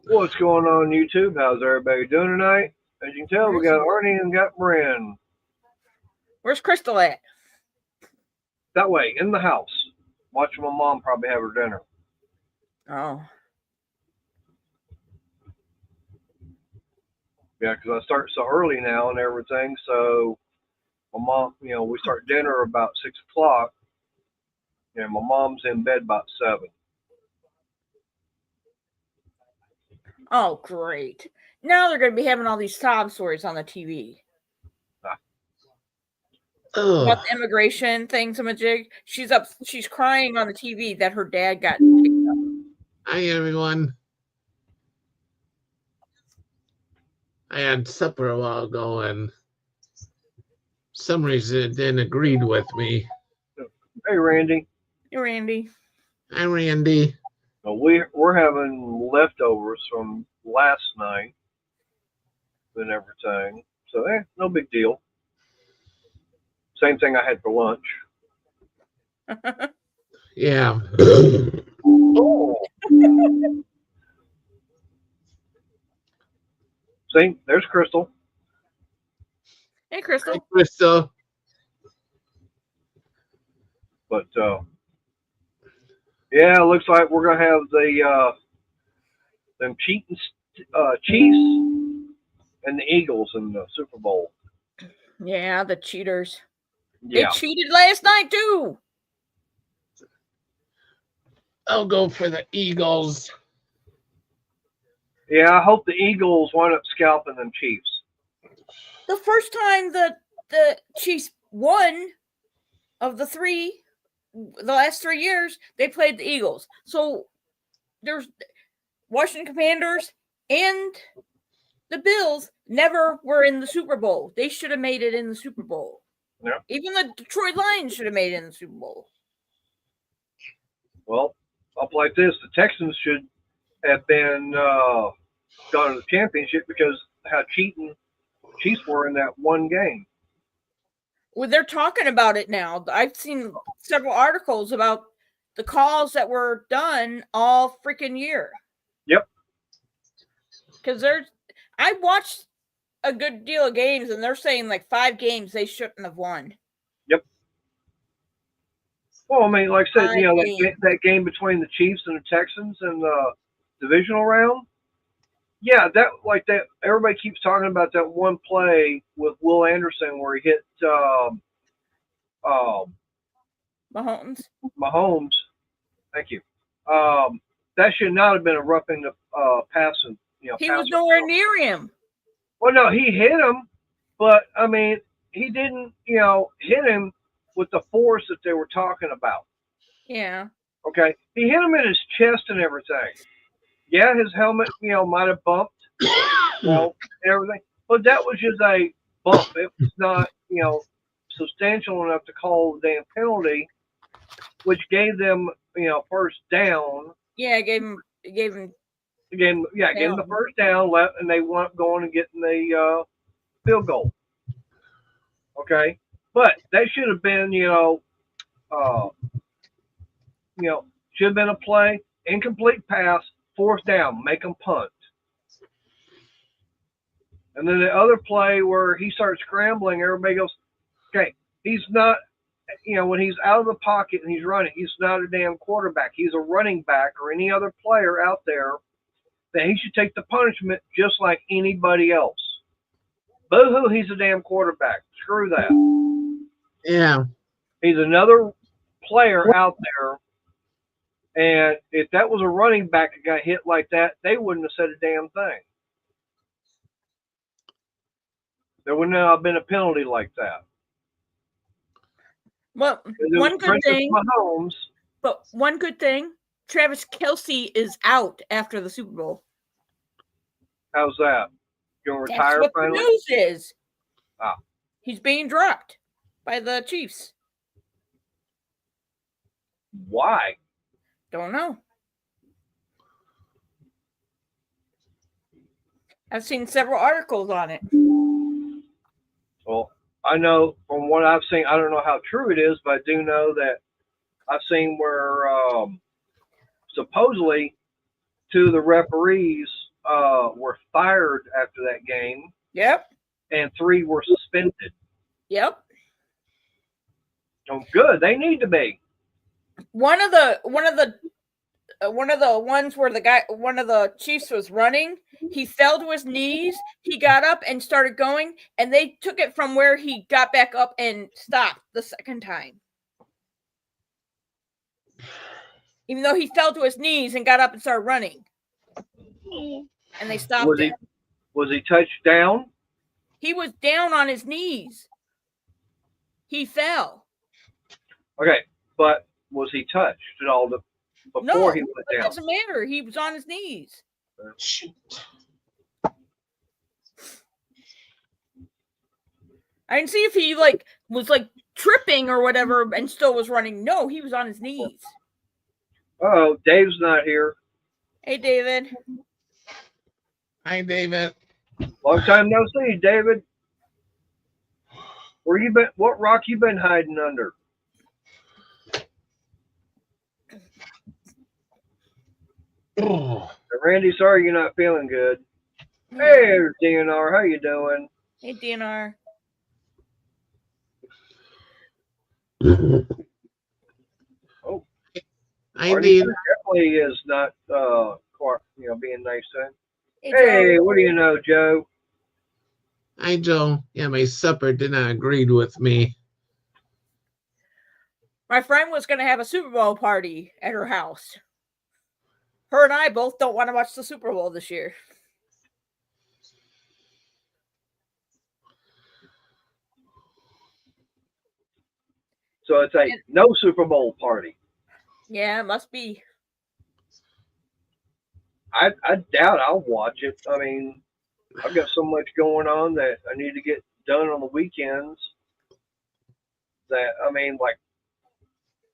What's going on YouTube? How's everybody doing tonight? As you can tell, we got Arnie and got Bryn. Where's Crystal at? That way, in the house. Watching my mom probably have her dinner. Oh. Yeah, because I start so early now and everything. So my mom, we start dinner about 6 o'clock. And my mom's in bed about 7. Oh, great. Now they're going to be having all these sob stories on the TV. About the immigration thing, Jig. She's crying on the TV that her dad got picked up. Hi, everyone. I had supper a while ago, and some reason it didn't agree with me. Hey, Randy. Hey, Randy. Hi, Randy. We're having leftovers from last night and everything. So, no big deal. Same thing I had for lunch. Yeah. Oh. See, there's Crystal. Hey, Crystal. Hi, Crystal. But yeah, it looks like we're gonna have them cheating Chiefs and the Eagles in the Super Bowl. Yeah, the cheaters. Yeah. They cheated last night too. I'll go for the Eagles. Yeah, I hope the Eagles wind up scalping them Chiefs. The first time the Chiefs won of the last 3 years, they played the Eagles. So there's Washington Commanders and the Bills never were in the Super Bowl. They should have made it in the Super Bowl. Yeah. Even the Detroit Lions should have made it in the Super Bowl. Well, up like this, the Texans should have been gone to the championship because how cheating Chiefs were in that one game. Well, they're talking about it now. I've seen several articles about the calls that were done all freaking year. Yep. Because I watched a good deal of games, and they're saying like 5 games they shouldn't have won. Yep. Well, I mean, like I said, that game between the Chiefs and the Texans in the divisional round. Yeah, that everybody keeps talking about that one play with Will Anderson where he hit Mahomes. Thank you. That should not have been a roughing the passing. He was nowhere near him. Well, no, he hit him, but I mean, he didn't, hit him with the force that they were talking about. Yeah. Okay, he hit him in his chest and everything. Yeah, his helmet, might have bumped, and everything, but that was just a bump. It was not, substantial enough to call the damn penalty, which gave them, first down. Yeah, gave him gave him the first down, left, and they wound up going and getting the field goal. Okay, but that should have been, should have been a play, incomplete pass, 4th down, make them punt. And then the other play where he starts scrambling, everybody goes, okay, he's not, when he's out of the pocket and he's running, he's not a damn quarterback. He's a running back or any other player out there that he should take the punishment just like anybody else. Boo-hoo, he's a damn quarterback. Screw that. Yeah. He's another player out there. And if that was a running back that got hit like that, they wouldn't have said a damn thing. There wouldn't have been a penalty like that. Well, one good thing. Mahomes. But one good thing, Travis Kelce is out after the Super Bowl. How's that? Going to retire That's what finally? The news is. Ah. He's being dropped by the Chiefs. Why? Don't know. I've seen several articles on it. Well, I know from what I've seen, I don't know how true it is, but I do know that I've seen where supposedly two of the referees were fired after that game, Yep. and 3 were suspended. Yep. Oh, good. They need to be. One of the ones where one of the Chiefs was running, he fell to his knees. He got up and started going, and they took it from where he got back up and stopped the second time. Even though he fell to his knees and got up and started running. And they stopped it. Was he touched down? He was down on his knees. He fell. Okay, but was he touched at all before No, he went it down? doesn't matter. He was on his knees. Shoot. I didn't see if he was tripping or whatever and still was running. No, he was on his knees. Oh, Dave's not here. Hey, David. Hi, David. Long time no see, David. Where you been? What rock you been hiding under? Oh, Randy, sorry you're not feeling good. Hey, there's DNR. How you doing? Hey, DNR. Oh, I Marty need. definitely is not, being nice to him. Hey, Hey, Joe. what do you know, Joe? Hi, Joe. Yeah, my supper did not agree with me. My friend was going to have a Super Bowl party at her house. Her and I both don't want to watch the Super Bowl this year. So it's a no Super Bowl party. Yeah, it must be. I doubt I'll watch it. I mean, I've got so much going on that I need to get done on the weekends. That like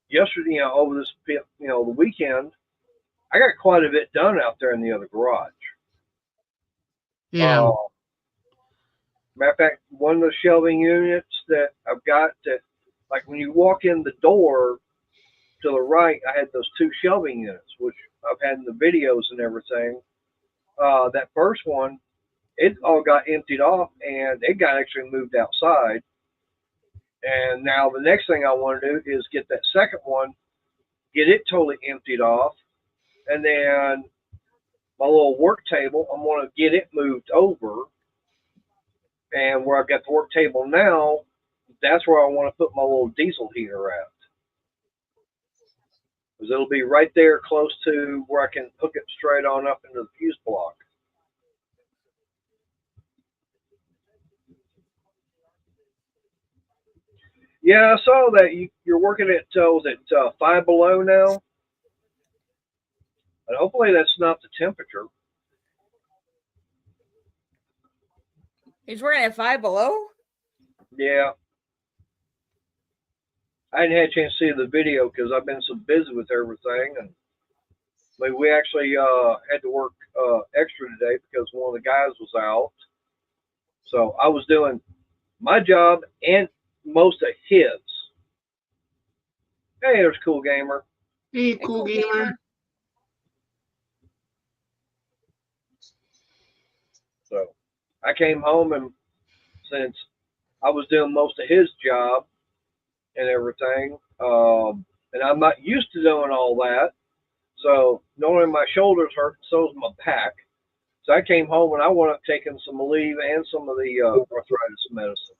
yesterday, over this, the weekend, I got quite a bit done out there in the other garage. Yeah. Matter of fact, one of the shelving units that I've got that, like when you walk in the door to the right, I had those 2 shelving units, which I've had in the videos and everything. That first one, it all got emptied off and it got actually moved outside. And now the next thing I want to do is get that second one, get it totally emptied off, and then my little work table, I'm going to get it moved over. And where I've got the work table now, that's where I want to put my little diesel heater at. Because it'll be right there close to where I can hook it straight on up into the fuse block. Yeah, I saw that you're working at, was it 5 below now? And hopefully that's not the temperature. He's working at 5 below? Yeah. I hadn't had a chance to see the video because I've been so busy with everything. And we actually had to work extra today because one of the guys was out. So I was doing my job and most of his. Hey, there's Cool Gamer. Hey, Cool Gamer. So I came home, and since I was doing most of his job and everything, and I'm not used to doing all that, so normally my shoulders hurt, so is my back. So I came home and I wound up taking some Aleve and some of the arthritis medicine.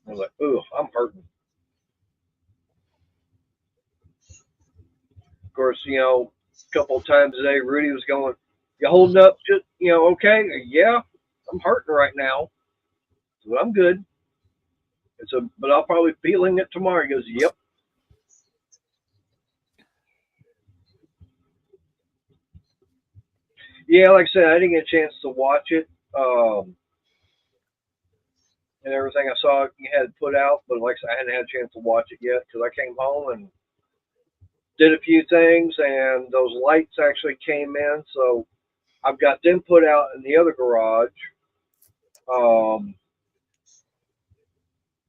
I was like, ooh, I'm hurting. Of course, a couple of times a day, Rudy was going, you holding up just, okay? Yeah, I'm hurting right now. So I'm good. But I'll probably be feeling it tomorrow. He goes, yep. Yeah, like I said, I didn't get a chance to watch it. And everything I saw you had put out, but like I said, I hadn't had a chance to watch it yet because I came home and did a few things, and those lights actually came in, so I've got them put out in the other garage.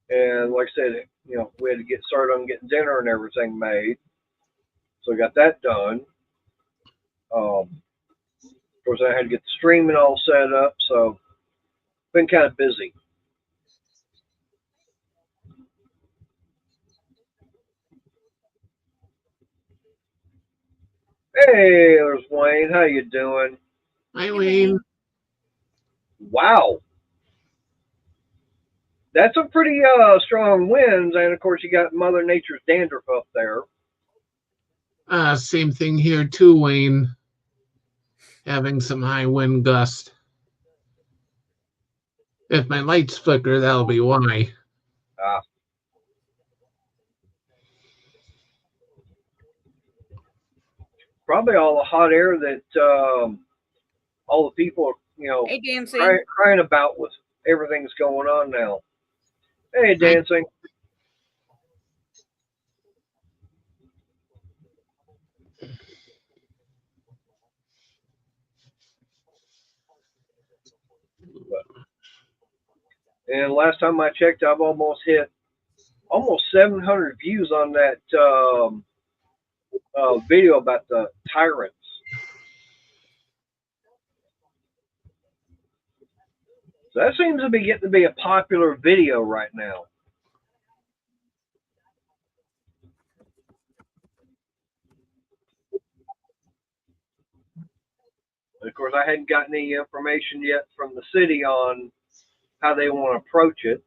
And like I said, we had to get started on getting dinner and everything made. So we got that done. Of course, I had to get the streaming all set up. So been kind of busy. Hey, there's Wayne. How you doing? Hi, Wayne. Wow, that's a pretty strong winds, and of course you got Mother Nature's dandruff up there. Same thing here too, Wayne. Having some high wind gust. If my lights flicker, that'll be why. Ah, probably all the hot air that all the people, Hey, dancing. crying about with everything's going on now. Hey, dancing. And last time I checked, I've almost hit almost 700 views on that video about the tyrants. So that seems to be getting to be a popular video right now. Of course, I hadn't gotten any information yet from the city on how they want to approach it.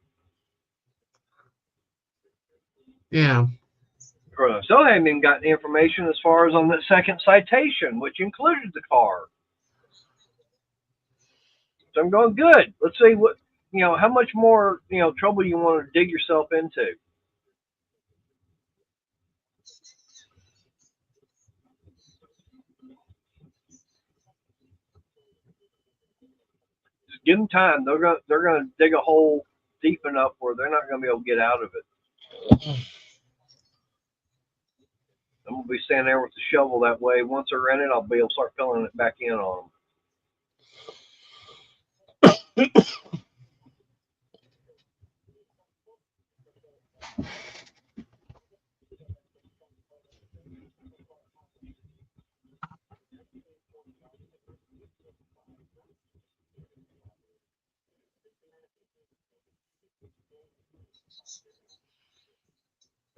Yeah. Of course, I still haven't even gotten information as far as on the second citation, which included the car. So I'm going good. Let's see how much more, trouble you want to dig yourself into. Just give them time. They're gonna dig a hole deep enough where they're not gonna be able to get out of it. I'm gonna be standing there with the shovel that way. Once they're in it, I'll be able to start filling it back in on them.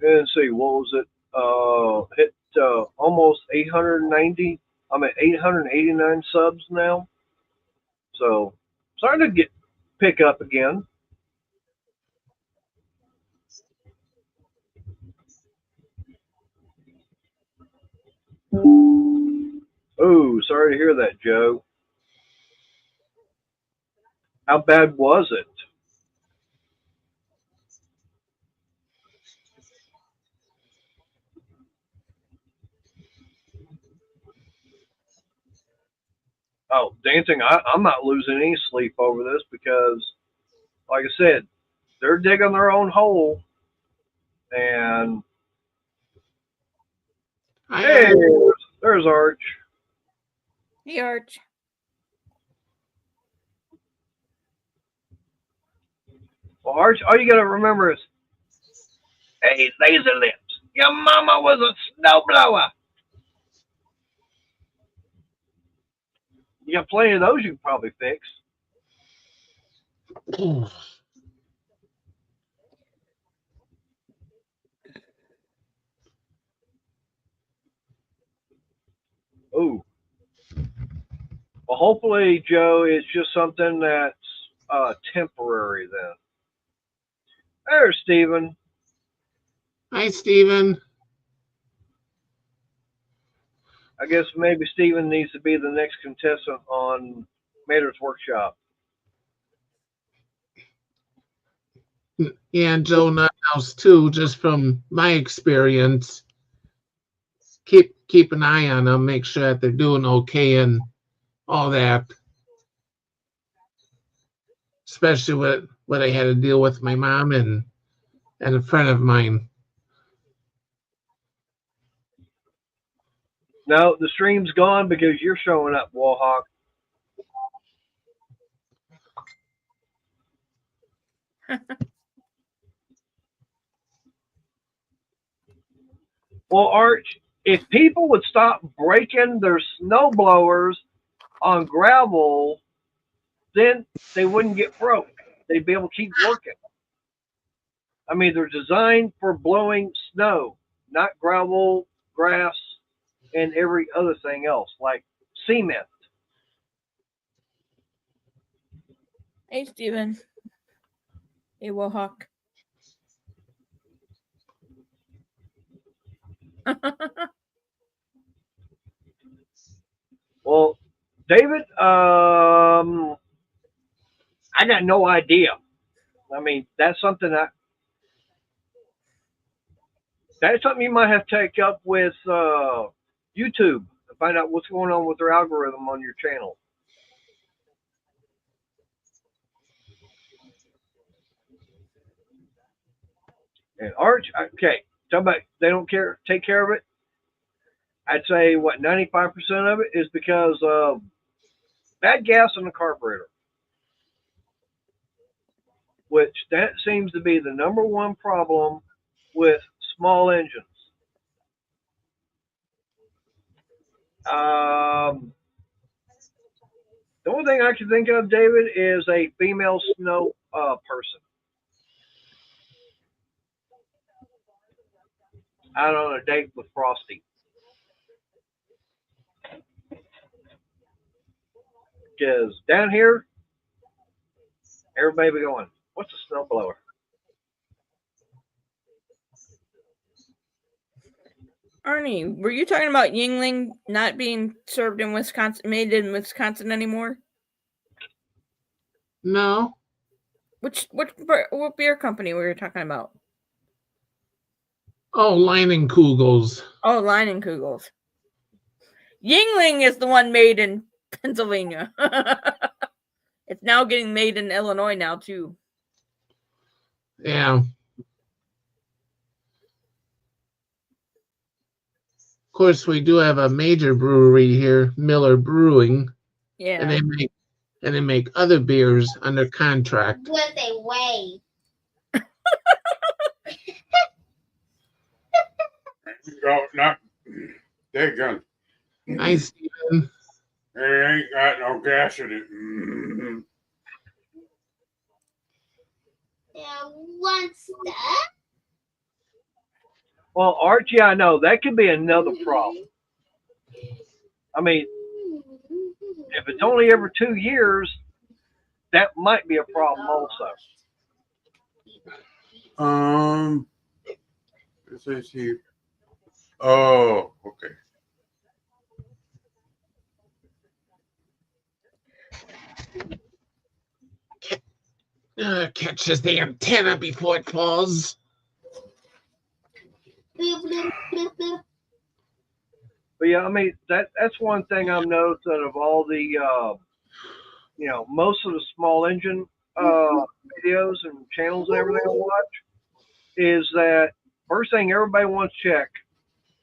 And see, what was it? Hit almost 890. I'm at 889 subs now. So starting to pick up again. Oh, sorry to hear that, Joe. How bad was it? Oh, dancing! I'm not losing any sleep over this because, like I said, they're digging their own hole. And hey, there's Arch. Hey, Arch. Well, Arch, all you got to remember is, hey, laser lips. Your mama was a snowblower. You got plenty of those you can probably fix. Ooh. Well, hopefully, Joe, it's just something that's temporary then. There's Steven. Hi, Steven. I guess maybe Steven needs to be the next contestant on Mater's Workshop. Yeah, and Joe Nuthouse too, just from my experience. Keep an eye on them, make sure that they're doing okay and all that. Especially what I had to deal with my mom and a friend of mine. No, the stream's gone because you're showing up, Wallhawk. Well, Arch, if people would stop breaking their snow blowers on gravel, then they wouldn't get broke. They'd be able to keep working. I mean, they're designed for blowing snow, not gravel, grass, and every other thing else, like cement. Hey, Steven. Hey, Wohawk. Well, David, I got no idea. I mean, that's something you might have to take up with YouTube to find out what's going on with their algorithm on your channel. And Arch, okay, talk about they don't take care of it. I'd say what 95% of it is because of bad gas in the carburetor, which that seems to be the number one problem with small engines. The only thing I can think of, David, is a female snow person out on a date with Frosty. Because down here, everybody be going, what's a snowblower? Arnie, were you talking about Yingling not being served in Wisconsin, made in Wisconsin anymore? No. What beer company were you talking about? Oh, Leinenkugels. Oh, Leinenkugels. Yingling is the one made in Pennsylvania. It's now getting made in Illinois now too. Yeah. Of course, we do have a major brewery here, Miller Brewing. Yeah. And they make other beers under contract. What they weigh. Oh, not they gun. Hi, Steven. It ain't got no gas in it. Mm-hmm. What's that? Well, Archie, I know that could be another problem. I mean, if it's only every 2 years, that might be a problem also. It says here. Oh, okay. Catches the antenna before it falls. But yeah, I mean that's one thing I've noticed out of all the most of the small engine videos and channels and everything I watch is that first thing everybody wants to check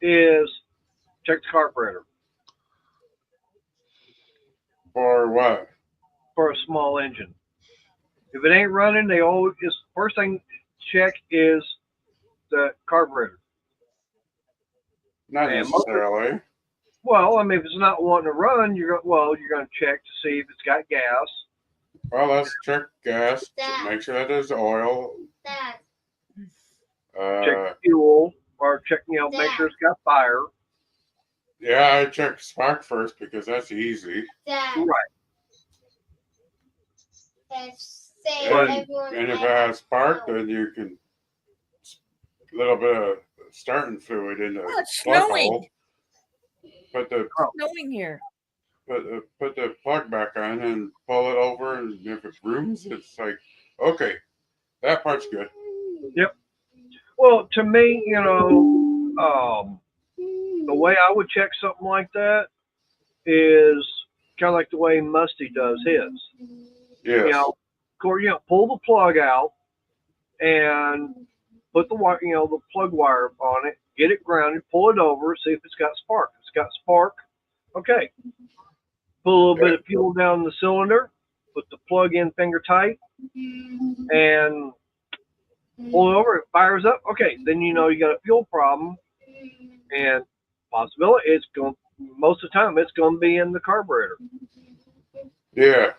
is check the carburetor. For what? For a small engine. If it ain't running, they always first thing check is the carburetor. Not necessarily. Well, I mean, if it's not wanting to run, you're going to check to see if it's got gas. Well, let's check gas. Make sure that there's oil. Check fuel, or check, make sure it's got fire. Yeah, I check spark first because that's easy. Right. And if it has spark, then you can a little bit of starting fluid in the it's plug snowing. hole. Put the Snowing here. put the plug back on and pull it over, and if it brooms, it's like, okay, that part's good. Yep. Well, to me, the way I would check something like that is kind of like the way Musty does his. Yes. Pull the plug out and put the wire, the plug wire on it, get it grounded, pull it over, see if it's got spark. If it's got spark, okay. Put a little bit of fuel down the cylinder, put the plug in finger tight, and pull it over. It fires up. Okay, then you know you got a fuel problem. and possibility it's going. Most of the time, it's going to be in the carburetor, Yeah.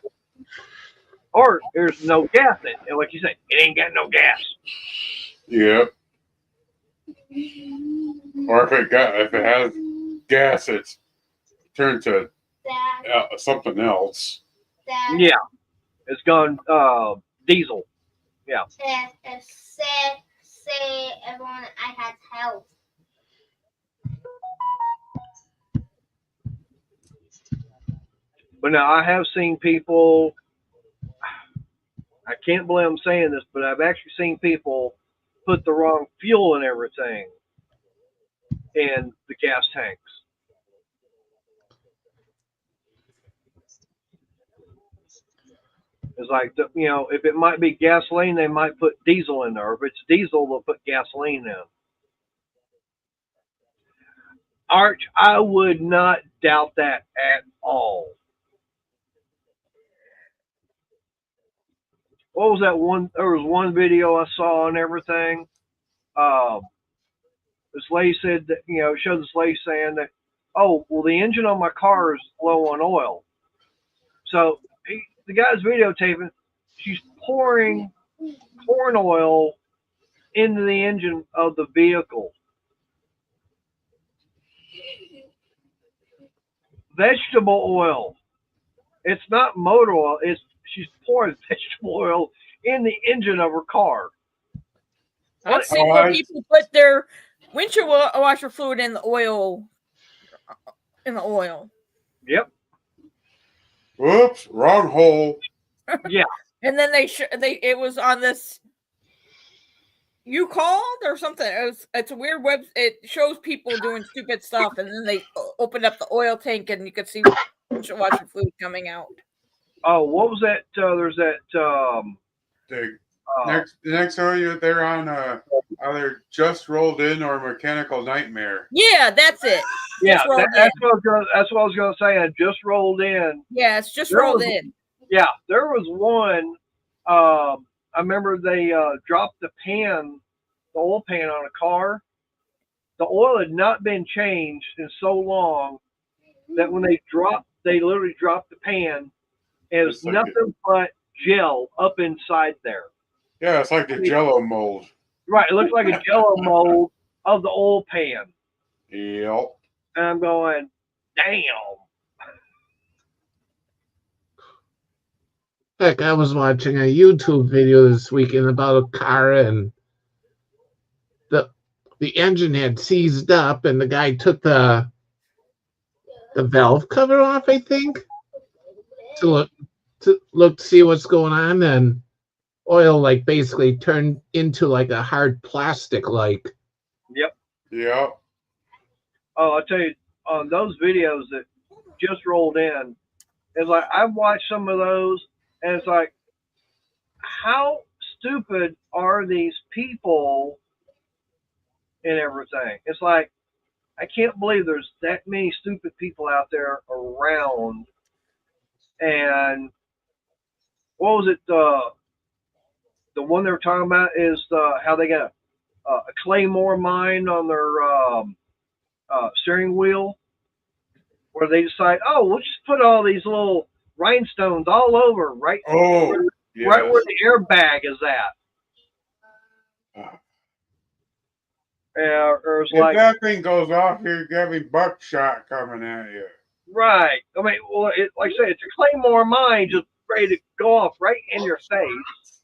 or there's no gas in it. And like you said, it ain't got no gas. Yep. Or if it has gas, it's turned to something else. Yeah, it's gone diesel. Yeah. Say everyone I had health. But now I have seen people. I can't believe I'm saying this, but I've actually seen people put the wrong fuel and everything in the gas tanks. It's like, if it might be gasoline, they might put diesel in there. If it's diesel, they'll put gasoline in. Arch, I would not doubt that at all. What was that one? There was one video I saw and everything. This lady said that, showed this lady saying that, oh, well, the engine on my car is low on oil. So the guy's videotaping. She's pouring corn oil into the engine of the vehicle. Vegetable oil. It's not motor oil. She's pouring vegetable oil in the engine of her car. I've seen where people put their windshield washer fluid in the oil. Yep. Whoops, wrong hole. Yeah. And then it was on this. You called or something? It's a weird web. It shows people doing stupid stuff, and then they opened up the oil tank, and you could see windshield washer fluid coming out. Oh, what was that? There's that. The next video they're on either Just Rolled In or Mechanical Nightmare. Yeah, that's it. Yeah, that's what I was going to say. I just rolled in. Yeah, it's just rolled in. Yeah, there was one. I remember they dropped the oil pan on a car. The oil had not been changed in so long that when they literally dropped the pan, and it was nothing but gel up inside there. Yeah, it's like the Jello mold. Right, it looked like a Jello mold of the oil pan. Yep. And I'm going, damn. Heck, I was watching a YouTube video this weekend about a car, and the engine had seized up, and the guy took the valve cover off, I think, to see what's going on, and oil basically turned into a hard plastic . Yep. Yep. Oh, I'll tell you, on those videos that just rolled in, it's like I've watched some of those, and it's like, how stupid are these people and everything? It's like, I can't believe there's that many stupid people out there around. And what was it? The one they were talking about is how they got a Claymore mine on their steering wheel, where they decide, oh, we'll just put all these little rhinestones all over, right? Oh, right where the airbag is at. Or it's if that thing goes off, you're having buckshot coming at you. Right. I mean, well, like I say, it's a Claymore mine just ready to go off right in your face.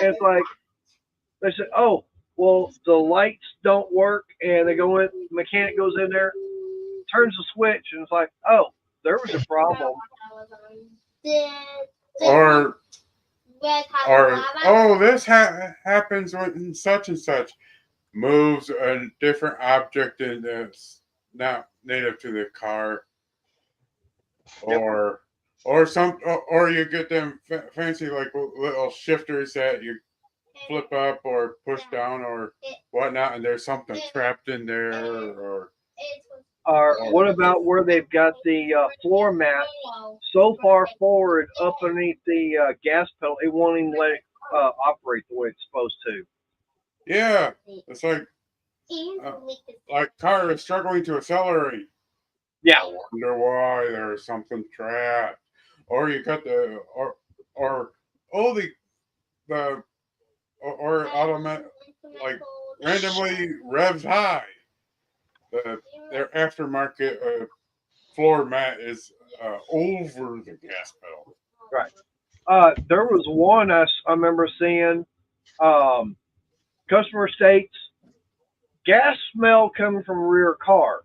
It's like they said, oh, well, the lights don't work, and they go in. The mechanic goes in there, turns the switch, and it's like, oh, there was a problem. Or oh, this happens when such and such moves a different object that's not native to the car, or you get them fancy little shifters that you flip up or push down or whatnot, and there's something trapped in there, or what about where they've got the floor mat so far forward up underneath the gas pedal, it won't even let it operate the way it's supposed to. Yeah, it's like car is struggling to accelerate. Yeah. Wonder why there's something trapped, or you got or oh the or automatic like randomly revs high. Their aftermarket floor mat is over the gas pedal. Right. There was one I remember seeing. Customer states gas smell coming from rear car.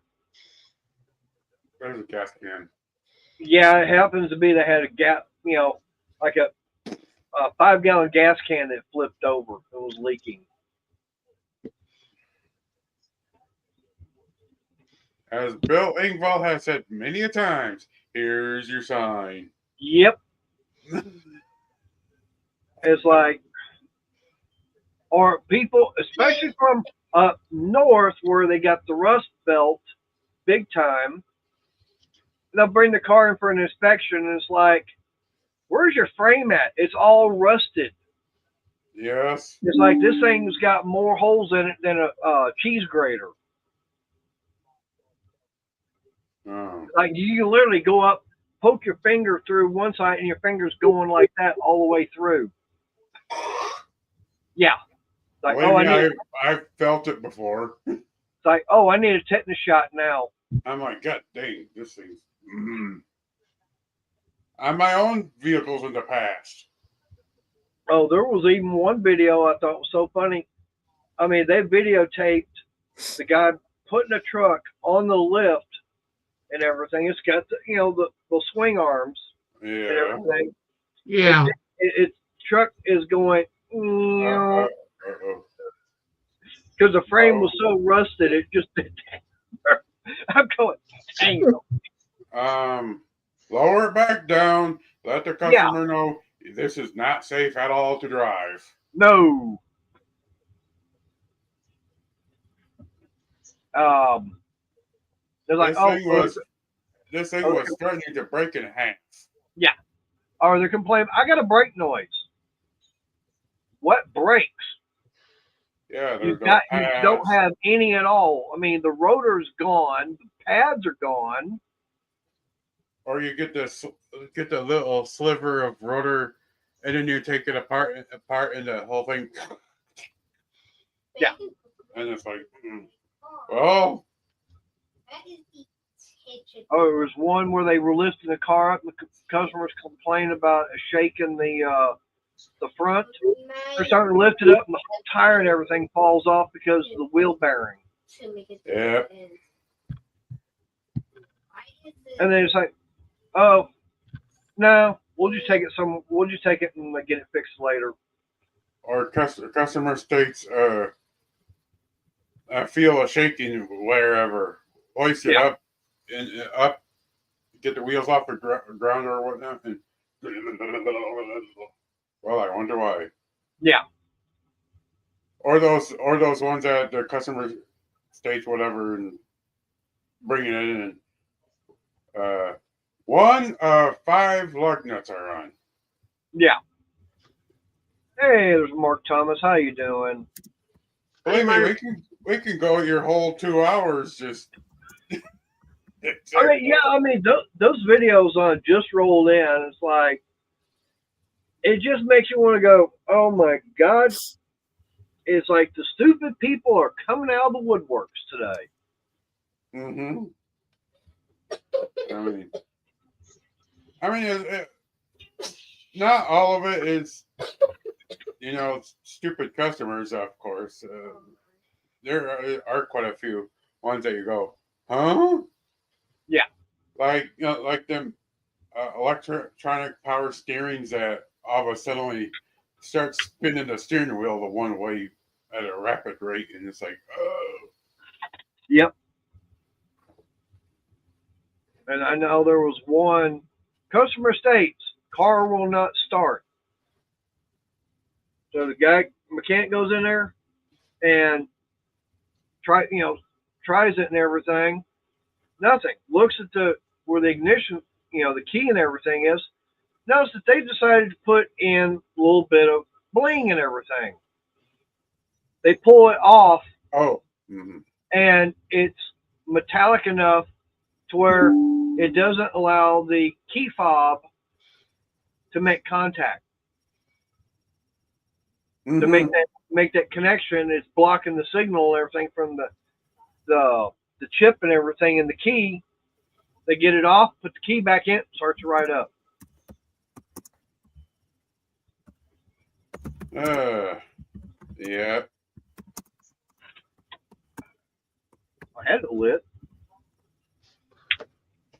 There's a gas can. Yeah, it happens to be they had a gap, like a 5-gallon gas can that flipped over and was leaking. As Bill Engvall has said many a times, here's your sign. Yep. It's like, or people, especially from up north where they got the rust belt big time, they'll bring the car in for an inspection and it's like, where's your frame at? It's all rusted. Yes. It's like this thing's got more holes in it than a cheese grater. Oh. Like you can literally go up, poke your finger through one side, and your finger's going like that all the way through. Yeah. Like, Believe me, I've felt it before. It's like, oh, I need a tetanus shot now. I'm like, God dang, this thing's. On my own vehicles in the past. Oh, there was even one video I thought was so funny. I mean, they videotaped the guy putting a truck on the lift and everything. It's got the swing arms and Yeah. everything. Yeah. Its truck is going because the frame was so rusted, it just did that. I'm going, dang. Lower it back down. Let the customer know this is not safe at all to drive. No. They're like, this thing was threatening to break in half. Yeah. Or they're complaining, I got a brake noise. What brakes? Yeah, you don't have any at all. I mean, the rotor's gone, the pads are gone. Or you get the little sliver of rotor, and then you take it apart, and the whole thing. Yeah. And it's like, well. Oh, there was one where they were lifting the car up, and the customers complained about a shake in the front. They're starting to lift it up, and the whole tire and everything falls off because of the wheel bearing. Yeah. And then it's like, oh, no, we'll just take it and get it fixed later. Or customer states, I feel a shaking wherever. Hoist it up and get the wheels off the ground or whatnot, and well, I wonder why. Yeah. Or those ones that the customer states whatever and bringing it in. And, 1 of 5 lug nuts are on. Yeah. Hey, there's Mark Thomas. How you doing? Believe me, we can go your whole 2 hours just. I mean, those videos just rolled in. It's like, it just makes you want to go, oh my God. It's like the stupid people are coming out of the woodworks today. Mm-hmm. I mean, not all of it is, stupid customers, of course. There are quite a few ones that you go, huh? Yeah. Like them electronic power steerings that all of a sudden start spinning the steering wheel the one way at a rapid rate, and it's like, oh. Yep. And I know there was one customer states car will not start. So the mechanic goes in there and tries it and everything. Nothing. Looks at where the ignition, the key and everything is. Notice that they decided to put in a little bit of bling and everything. They pull it off, Oh. Mm-hmm. and it's metallic enough to where it doesn't allow the key fob to make contact. Mm-hmm. To make that connection, it's blocking the signal and everything from the chip and everything in the key. They get it off, put the key back in, starts to right up. Yeah. I had it lit.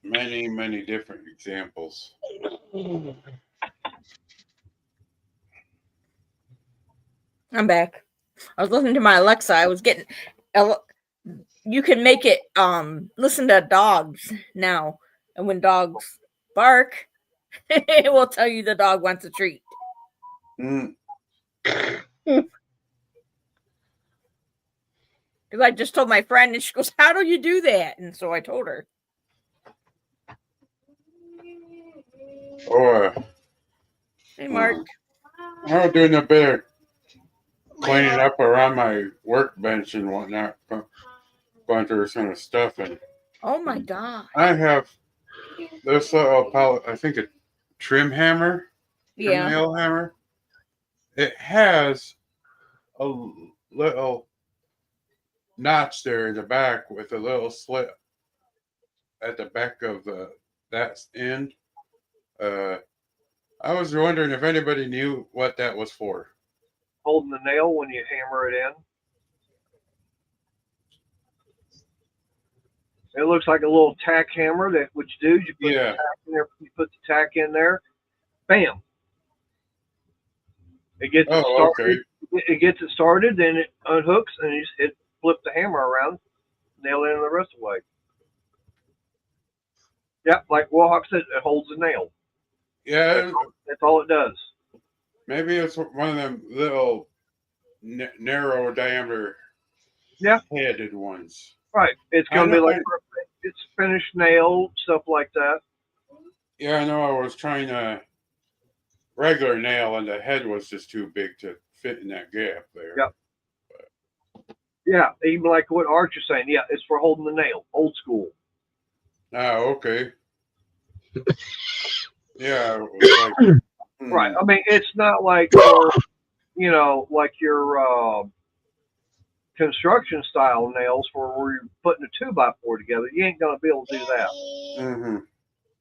Many different examples. I'm back. I was listening to my Alexa. I was getting. You can make it listen to dogs now, and when dogs bark, it will tell you the dog wants a treat. Mm. Because I just told my friend, and she goes, "How do you do that?" And so I told her. Oh, Hey, Mark. I was doing a bit of cleaning up around my workbench and whatnot, going through some of the stuff, and Oh my God. I have this little, I think a trim hammer, trim Yeah. nail hammer. It has a little notch there in the back with a little slit at the back of that end. I was wondering if anybody knew what that was for. Holding the nail when you hammer it in. It looks like a little tack hammer. That what you do is you put the tack in there. You put the tack in there. Bam. It gets it started. Okay. It gets it started. Then it unhooks and you just flip the hammer around, nail it in the rest of the way. Yep, like Warhawk said, it holds the nail. Yeah. That's all it does. Maybe it's one of them little narrow diameter headed ones. Right. It's going to be like it's finished nail, stuff like that. Yeah, I know I was trying a regular nail and the head was just too big to fit in that gap there. Yep. Yeah, even like what Arch is saying. Yeah, it's for holding the nail. Old school. Oh, okay. Yeah, it was like, right. I mean, it's not like for, like your construction style nails where you're putting a 2x4 together. You ain't gonna be able to do that. Mm-hmm.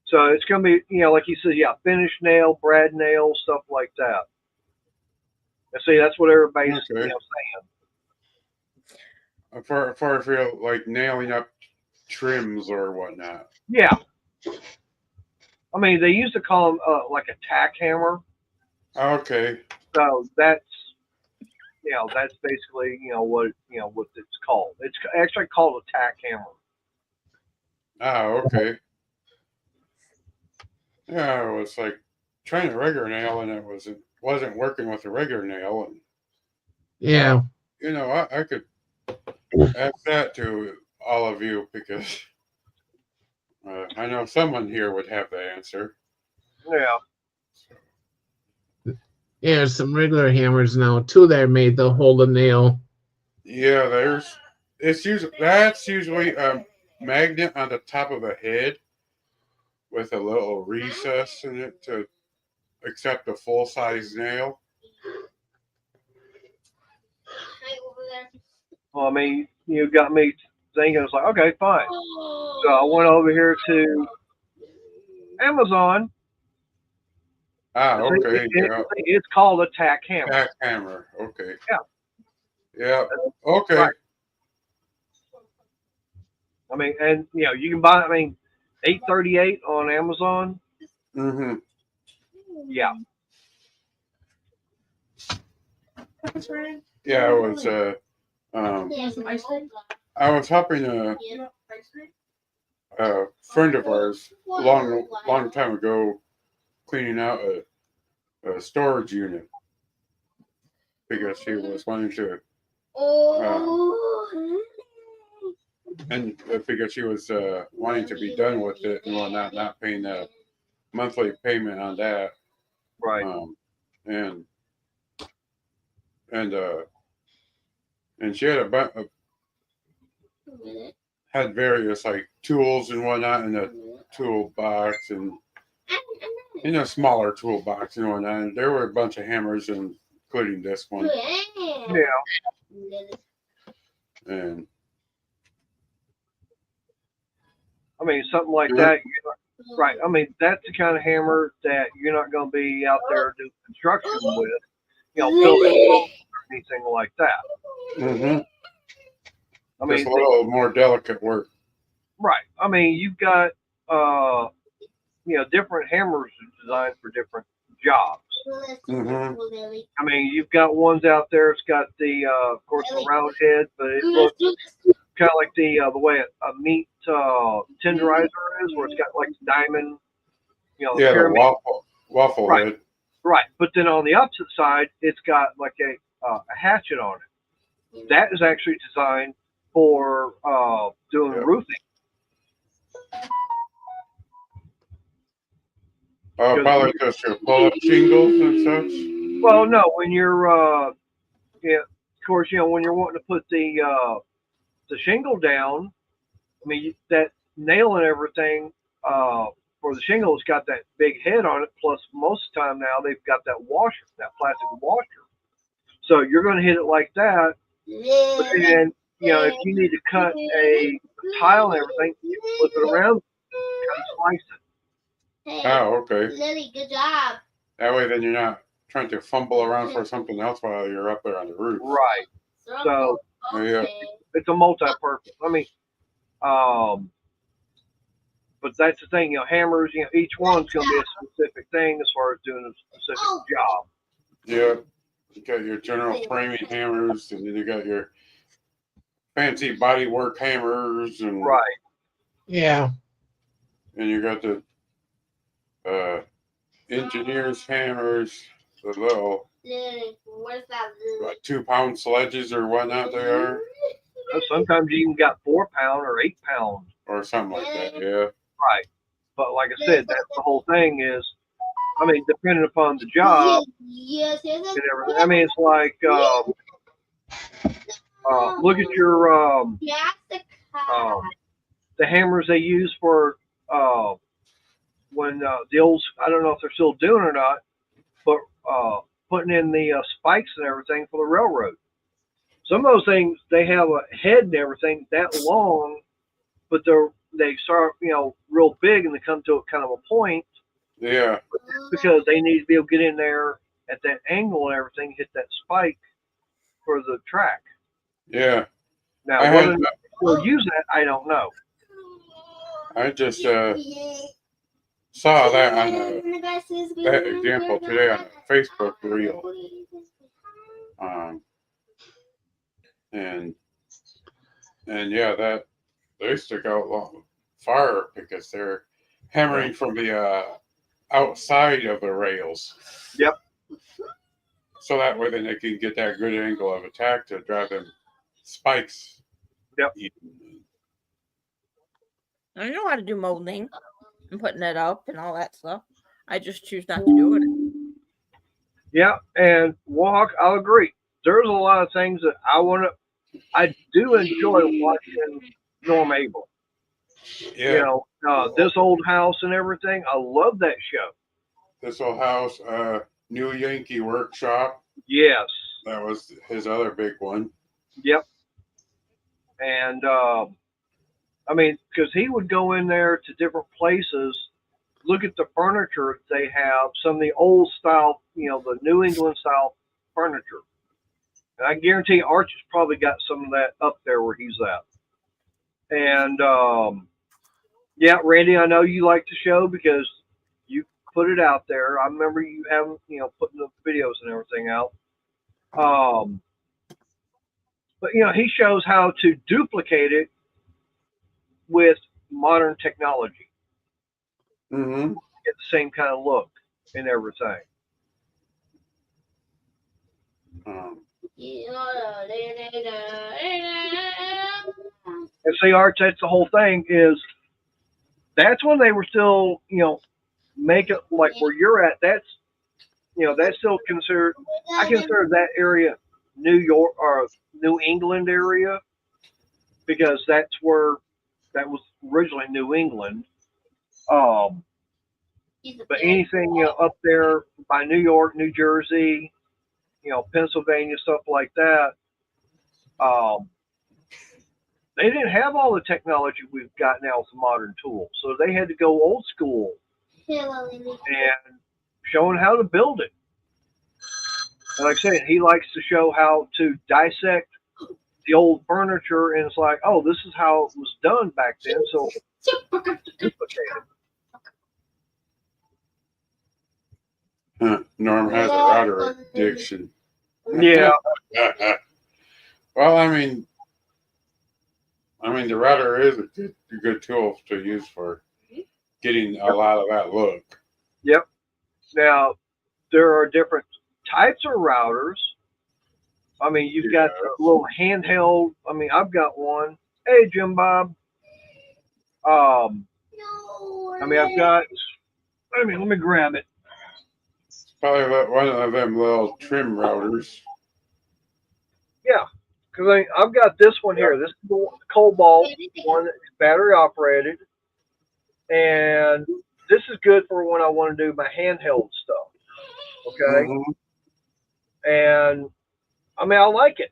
So it's gonna be, like he says, yeah, finished nail, brad nail, stuff like that. And see, that's what everybody's saying. For like nailing up trims or whatnot. Yeah. I mean, they used to call them like a tack hammer. Okay. So that's basically what it's called. It's actually called a tack hammer. Oh, okay. Yeah, it was like trying a regular nail and it wasn't working with a regular nail. And yeah. I could ask that to all of you because I know someone here would have the answer. Yeah. Yeah, there's some regular hammers now too that are made to hold a nail. Yeah, that's usually a magnet on the top of a head with a little recess in it to accept a full size nail. Well, I mean, you got me thinking. It's like, okay, fine. So I went over here to Amazon. Ah, okay. It's called a tack hammer. Tack hammer. Okay. Yeah. Yeah. Okay. Right. I mean, and you can buy. I mean, $8.38 on Amazon. Mm-hmm. Yeah. Yeah, it was. I was helping a friend of ours long time ago cleaning out a storage unit because she was wanting to. And because she was wanting to be done with it and whatnot, not paying a monthly payment on that. Right. And and she had had various like tools and whatnot in the toolbox, and in a smaller toolbox and whatnot. And there were a bunch of hammers, including this one. Yeah. And I mean, something like that. Right. I mean, that's the kind of hammer that you're not going to be out there doing construction with, building walls or anything like that. mm-hmm. I mean, just a little more delicate work. Right. I mean, you've got, different hammers designed for different jobs. Mm-hmm. I mean, you've got ones out there. It's got the, of course, the round head, but it looks kind of like the way a meat tenderizer is, where it's got like the diamond, Yeah, pyramid. the waffle Right. head. Right. But then on the opposite side, it's got like a hatchet on it. That is actually designed for doing roofing. Probably just your pull-up shingles and such. Well, no, when you're, of course, when you're wanting to put the shingle down, I mean, that nail and everything for the shingle has got that big head on it. Plus, most of the time now they've got that washer, that plastic washer. So you're going to hit it like that. But then, if you need to cut a tile and everything, you flip it around, kind of slice it. Oh, okay. Lily, good job. That way, then you're not trying to fumble around for something else while you're up there on the roof. Right. So Yeah. it's a multi-purpose. I mean, but that's the thing, hammers, each one's going to be a specific thing as far as doing a specific job. Yeah. You got your general framing hammers, and then you got your fancy body work hammers, and Right. Yeah. And you got the engineer's hammers, the little What's that? like 2-pound sledges or whatnot they are, Sometimes you even got 4-pound or 8-pound. or something like that. Yeah. Right. But like I said, that's the whole thing is, I mean, depending upon the job Yes, and everything. I mean, it's like, look at your, the hammers they use for, when the old, I don't know if they're still doing it or not, but putting in the spikes and everything for the railroad. Some of those things, they have a head and everything that long, but they start, real big and they come to a kind of a point. Yeah. Because they need to be able to get in there at that angle and everything, hit that spike for the track. Yeah. Now, whether they'll use that, I don't know. I just saw that on that example today on a Facebook reel. And yeah, that they stick out far because they're hammering from the outside of the rails. Yep. So that way then they can get that good angle of attack to drive them spikes. Yep. I know how to do molding and putting it up and all that stuff. I just choose not to do it. Yeah, and Walk, I'll agree. There's a lot of things that I do enjoy watching Norm Abel. Yeah. This Old House and everything. I love that show. This Old House, New Yankee Workshop. Yes. That was his other big one. Yep. And, I mean, because he would go in there to different places, look at the furniture they have, some of the old style, the New England style furniture. And I guarantee Arch has probably got some of that up there where he's at. And, yeah, Randy, I know you like the show because you put it out there. I remember you having, putting the videos and everything out. But, he shows how to duplicate it with modern technology. Mm-hmm. Get the same kind of look and everything. And see, Arch, that's the whole thing is that's when they were still, make it like where you're at. That's, that's still considered, I consider that area New York or New England area because that's where that was originally New England. Um, He's a but big anything up there by New York, New Jersey, Pennsylvania, stuff like that. Um, they didn't have all the technology we've got now with modern tools, so they had to go old school Hello, Lily. and showing how to build it. And like I said, he likes to show how to dissect the old furniture, and it's like, oh, this is how it was done back then. So duplicate Norm has a router addiction. it. Yeah, Well, I mean, the router is a good tool to use for getting a lot of that look. yep. Now there are different types of routers. I mean, you've got the little handheld. I mean, I've got one. Hey, Jim Bob. No. I mean, I've got. Let me grab it. Probably one of them little trim routers. Yeah, because I've got this one here. This is the Cobalt one that's battery operated, and this is good for when I want to do my handheld stuff. Okay, Mhm. and I mean, I like it.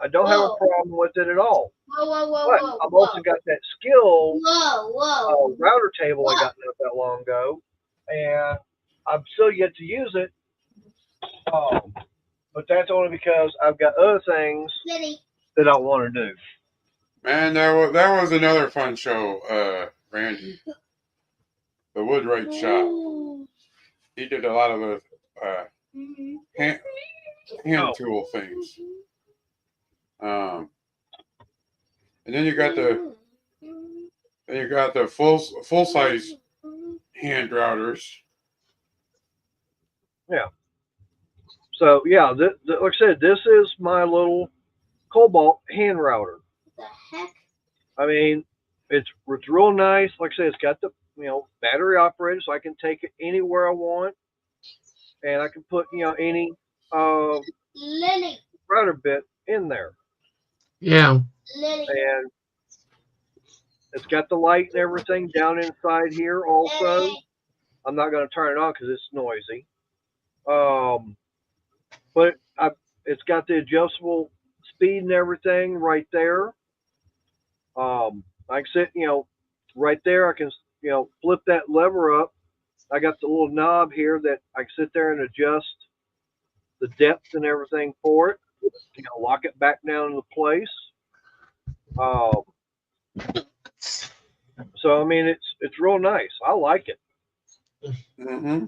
I don't have a Whoa. problem with it at all. Whoa, whoa, But whoa, I've whoa. also got that skill Whoa. router table I got not that long ago, and I'm still yet to use it. But that's only because I've got other things Lily. that I want to do. Man, that was another fun show, Randy. The Woodwright Shop. He did a lot of the hand tool things. And then you got the full size hand routers. Yeah. So yeah, like I said, this is my little Cobalt hand router. The heck? I mean, it's real nice. Like I said, it's got the battery operated, so I can take it anywhere I want, and I can put any Lily. router bit in there, Yeah. Lily. and it's got the light and everything down inside here. Also, Lily. I'm not going to turn it on because it's noisy. But it's got the adjustable speed and everything right there. I can sit, right there. I can, flip that lever up. I got the little knob here that I can sit there and adjust the depth and everything for it. Lock it back down into place. So I mean, it's real nice. I like it. Mm-hmm.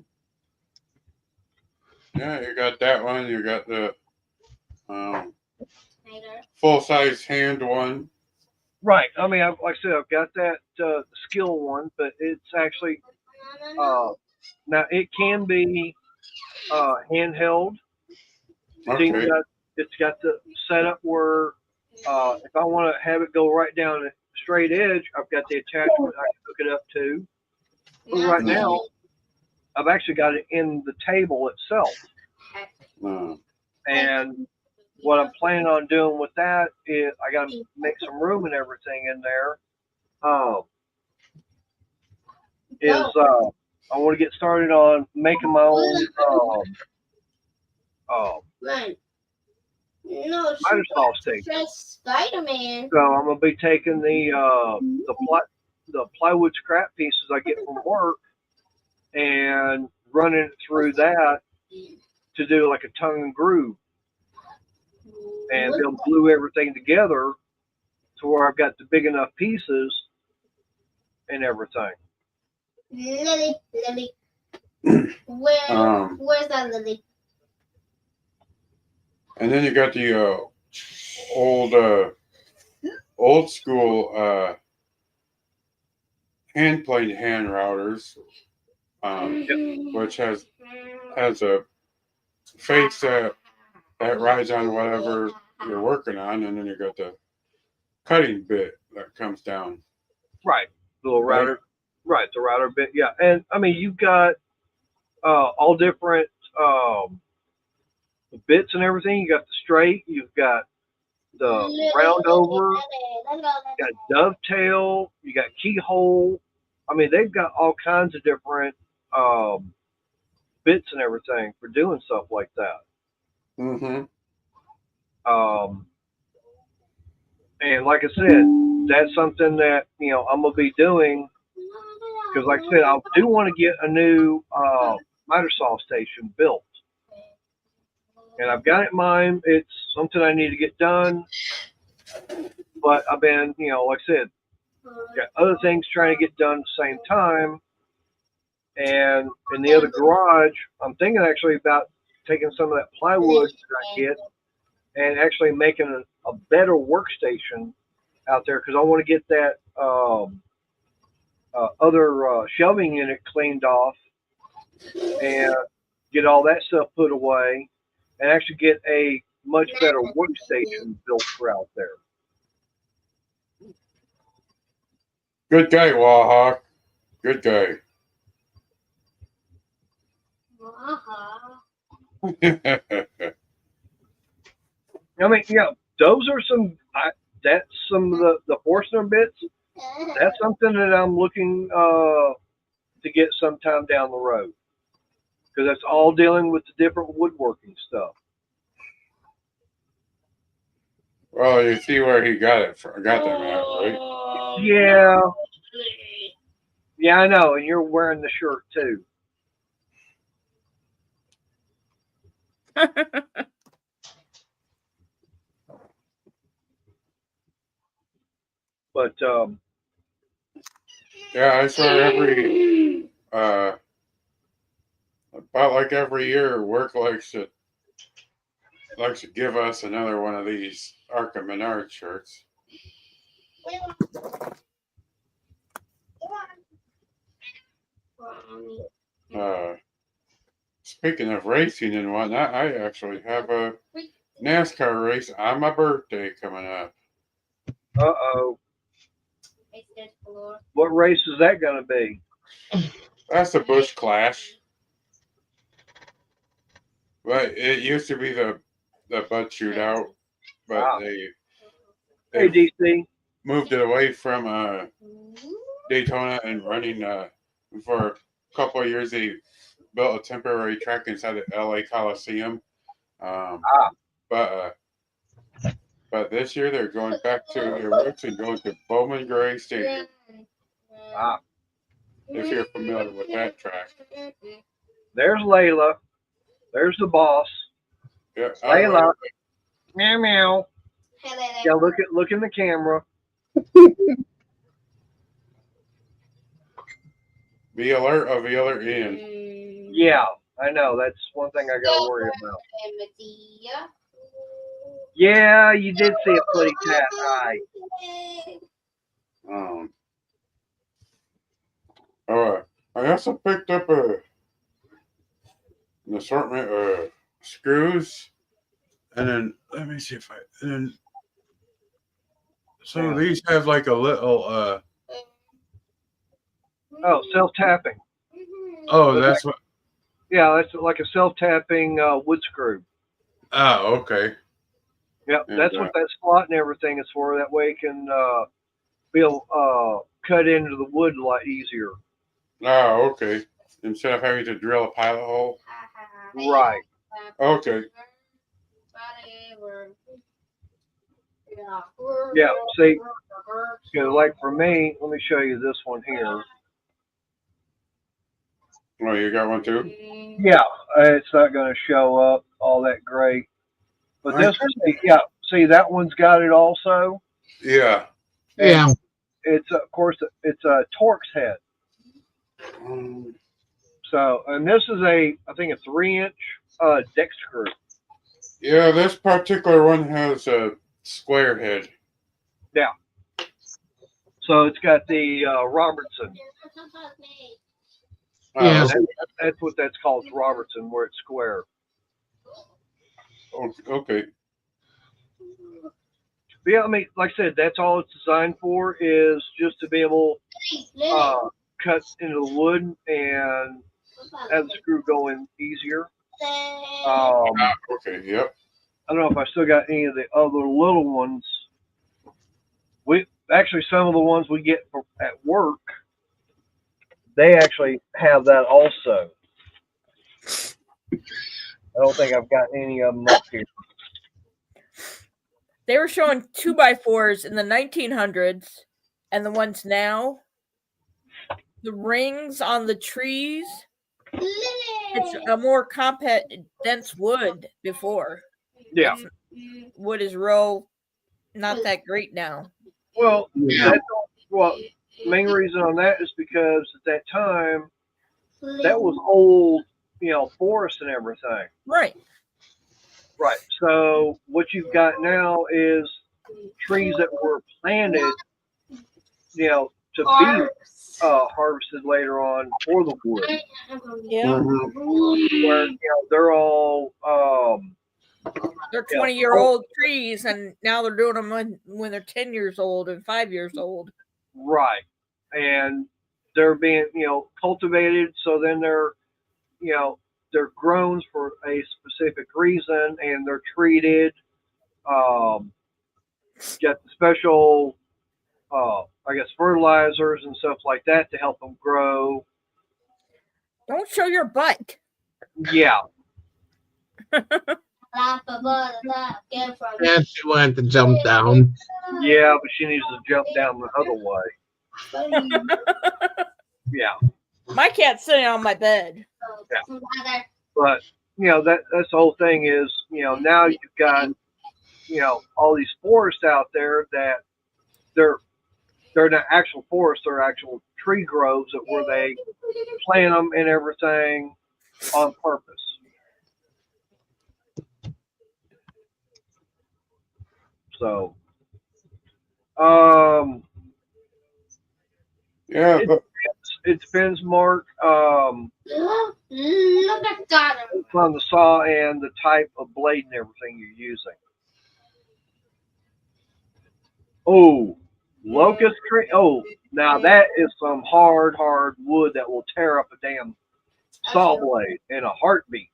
Yeah, you got that one. You got the full size hand one. Right. I mean, like I said, I've got that skill one, but it's actually now it can be handheld. Okay. It's got the setup where if I want to have it go right down a straight edge, I've got the attachment I can hook it up to. But right now, I've actually got it in the table itself. And what I'm planning on doing with that is I got to make some room and everything in there. I want to get started on making my own Microsoft station. Spider-Man. So I'm gonna be taking the plywood scrap pieces I get from work and running it through that to do like a tongue and groove and be able to glue everything together to where I've got the big enough pieces and everything. Lily. Where's that Lily? And then you got the old school hand plane hand routers, which has a face that rides on whatever you're working on, and then you got the cutting bit that comes down. Right, the little router. Right, the router bit. Yeah, and I mean you've got all different the bits and everything. You got the straight, you've got the round over, you got dovetail, you got keyhole. I mean, they've got all kinds of different bits and everything for doing stuff like that. Mm-hmm. And like I said, that's something that I'm gonna be doing because, like I said, I do want to get a new miter saw station built, and I've got it in mind. It's something I need to get done, but I've been, like I said, got other things trying to get done at the same time. And in the other garage, I'm thinking actually about taking some of that plywood that I get and actually making a better workstation out there because I want to get that other shelving unit cleaned off and get all that stuff put away and actually get a much better workstation built for out there. Good guy, Wallhawk. Good guy. I mean, those are that's some of the Forstner bits. That's something that I'm looking to get sometime down the road because that's all dealing with the different woodworking stuff. Well, you see where he got them at, right? Yeah. Yeah, I know, and you're wearing the shirt too. But yeah, I swear about like every year, work likes to give us another one of these Arkham Menard shirts. Speaking of racing and whatnot, I actually have a NASCAR race on my birthday coming up. uh-oh. What race is that going to be? That's the Busch Clash. But it used to be the Bud Shootout, but they Hey, DC. moved it away from Daytona and running for a couple of years. They built a temporary track inside the LA Coliseum. But this year they're going back to their roots and going to Bowman Gray Stadium. If you're familiar with that track. There's Layla. There's the boss. Yeah, Layla. Meow meow. Yeah, look in the camera. Be alert of the other end. Yeah, I know. That's one thing I got to worry about. Yeah, you did see a pretty cat eye. I also picked up an assortment of screws, and then let me see if these have like a little self-tapping. Oh, that's what. Yeah, that's like a self-tapping wood screw. Oh, okay. Yep, that's what that slot and everything is for. That way it can be cut into the wood a lot easier. Oh, okay. Instead of having to drill a pilot hole. Right. Okay. Yeah, see, like for me, let me show you this one here. Oh, you got one too? Yeah, it's not going to show up all that great. But this one, see, that one's got it also. Yeah. Yeah. It's, of course, it's a Torx head. So, and this is I think a 3-inch deck screw. Yeah, this particular one has a square head. Yeah. So it's got the Robertson. Yeah. That's what that's called, Robertson, where it's square. Okay. But yeah, I mean, like I said, that's all it's designed for is just to be able cut into the wood and have the screw go in easier. Okay, yep. I don't know if I still got any of the other little ones. We actually, some of the ones we get at work, they actually have that also. I don't think I've got any of them up here. They were showing 2x4s in the 1900s, and the ones now, the rings on the trees, it's a more compact, dense wood before. Yeah. Wood is real, not that great now. Well, Yeah. main reason on that is because at that time, that was old, forest and everything. Right. Right. So what you've got now is trees that were planted, to be harvested later on for the wood. Yeah. Where they're all They're 20-year-old trees, and now they're doing them when they're 10 years old and 5 years old. right, and they're being cultivated. So then they're grown for a specific reason, and they're treated. Get the special, fertilizers and stuff like that to help them grow. Don't show your butt. Yeah. And she wanted to jump down. Yeah, but she needs to jump down the other way. Yeah. My cat's sitting on my bed. Yeah. But that's the whole thing is now you've got all these forests out there that they're not actual forests, they're actual tree groves where they plant them and everything on purpose. So, Yeah, it depends, Mark. Look at that. On the saw and the type of blade and everything you're using. Oh, locust tree. Oh, now that is some hard wood that will tear up a damn saw blade in a heartbeat.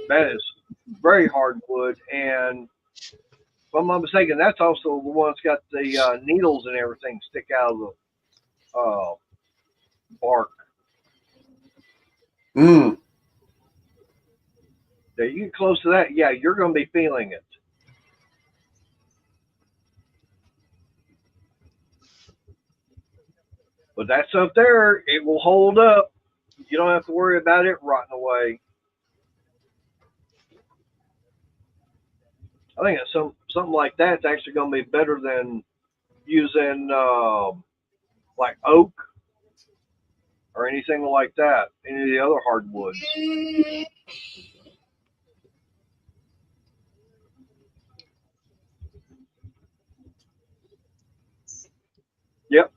That is very hard wood, and if I'm not mistaken, that's also the one that's got the needles and everything stick out of the bark. Mm. Yeah, you get close to that, yeah, you're going to be feeling it. But that stuff there, it will hold up. You don't have to worry about it rotting away. I think it's something like that's actually going to be better than using like oak or anything like that, any of the other hardwoods. Yep.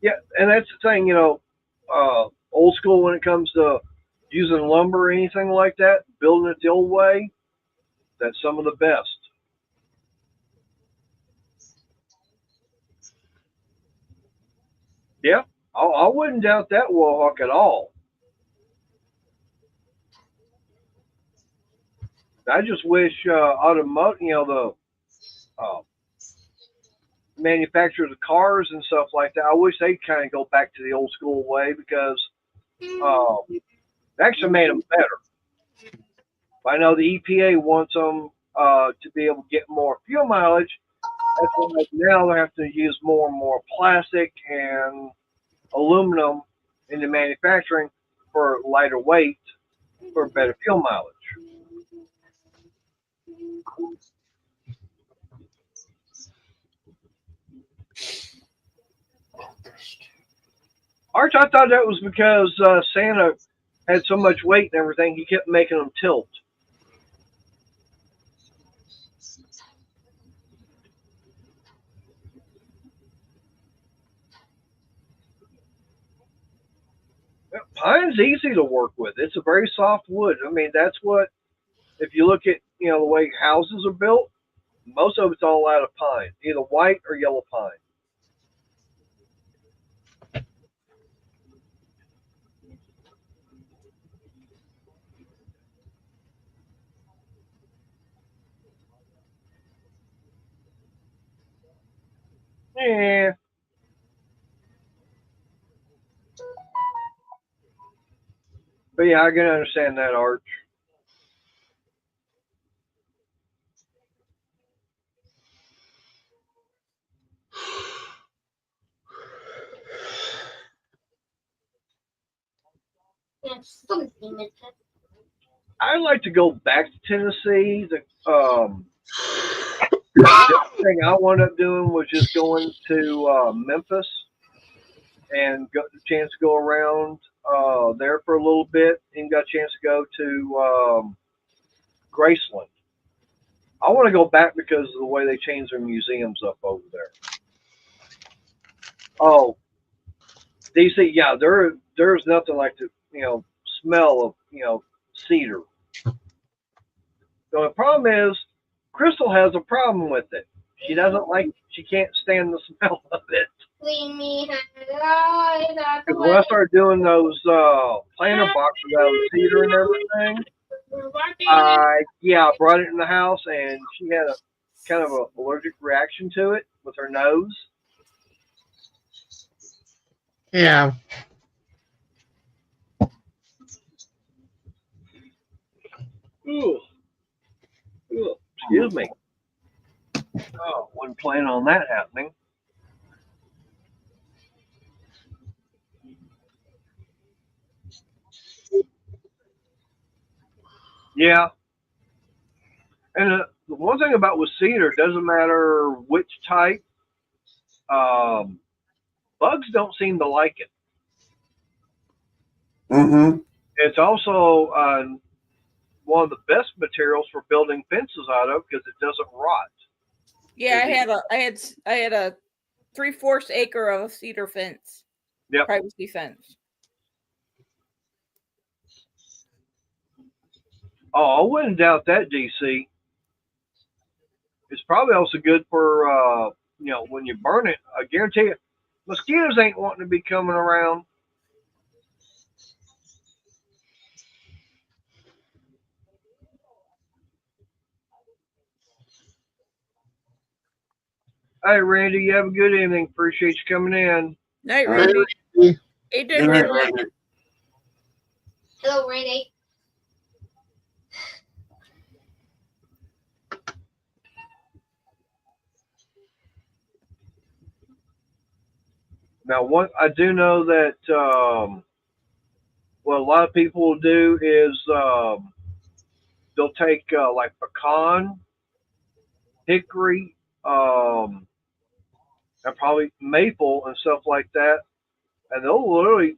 Yeah, and that's the thing, old school when it comes to using lumber or anything like that, building it the old way, that's some of the best. Yeah, I wouldn't doubt that, Warhawk, at all. I just wish the manufacturers of cars and stuff like that, I wish they'd kind of go back to the old school way because it actually made them better. I know the EPA wants them to be able to get more fuel mileage. That's why now they have to use more and more plastic and aluminum in the manufacturing for lighter weight for better fuel mileage. Arch, I thought that was because Santa had so much weight and everything, he kept making them tilt. Pine's easy to work with. It's a very soft wood. I mean, that's what, if you look at, the way houses are built, most of it's all out of pine, either white or yellow pine. Yeah. But yeah, I can understand that, Arch. That's something like that. I'd like to go back to Tennessee. The other thing I wound up doing was just going to Memphis and got the chance to go around there for a little bit and got a chance to go to Graceland. I want to go back because of the way they changed their museums up over there. Oh, DC, yeah, there's nothing like the smell of cedar. The only problem is Crystal has a problem with it. She doesn't like. She can't stand the smell of it. Leave me high. Because when I started doing those planter boxes out of cedar and everything, I brought it in the house and she had a kind of an allergic reaction to it with her nose. Yeah. Ooh. Ooh. Excuse me. Oh, wasn't planning on that happening. Yeah. And the one thing about with cedar, doesn't matter which type, bugs don't seem to like it. Mm-hmm. It's also one of the best materials for building fences out of because it doesn't rot. Yeah, I had a 3/4 acre of cedar fence. Yep. Privacy fence. Oh, I wouldn't doubt that, DC. It's probably also good for when you burn it. I guarantee you, mosquitoes ain't wanting to be coming around. Hey, Randy, you have a good evening. Appreciate you coming in. Night, All right. Randy. Hey, Good night, Randy. Randy. Hello, Randy. Now, what I do know that what a lot of people will do is they'll take like pecan, hickory, and probably maple and stuff like that, and they'll literally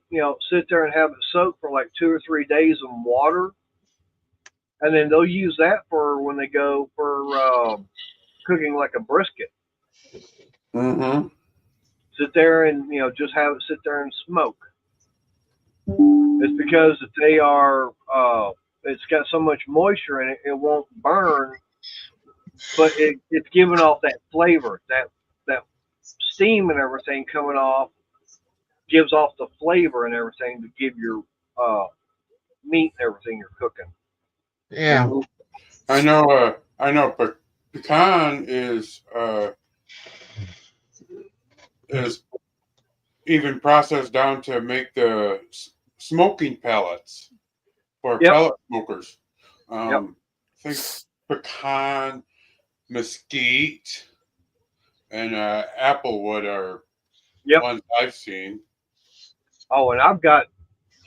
sit there and have it soaked for like 2 or 3 days in water, and then they'll use that for when they go for cooking like a brisket. Mm-hmm. Sit there and just have it sit there and smoke. It's because if they are it's got so much moisture in it, it won't burn, but it's giving off that flavor, that steam and everything coming off gives off the flavor and everything to give your meat and everything you're cooking. Yeah. I know. Pecan is even processed down to make the smoking pellets for Yep. pellet smokers. Yep. I think pecan, mesquite, and applewood are Yep. ones I've seen. Oh, and I've got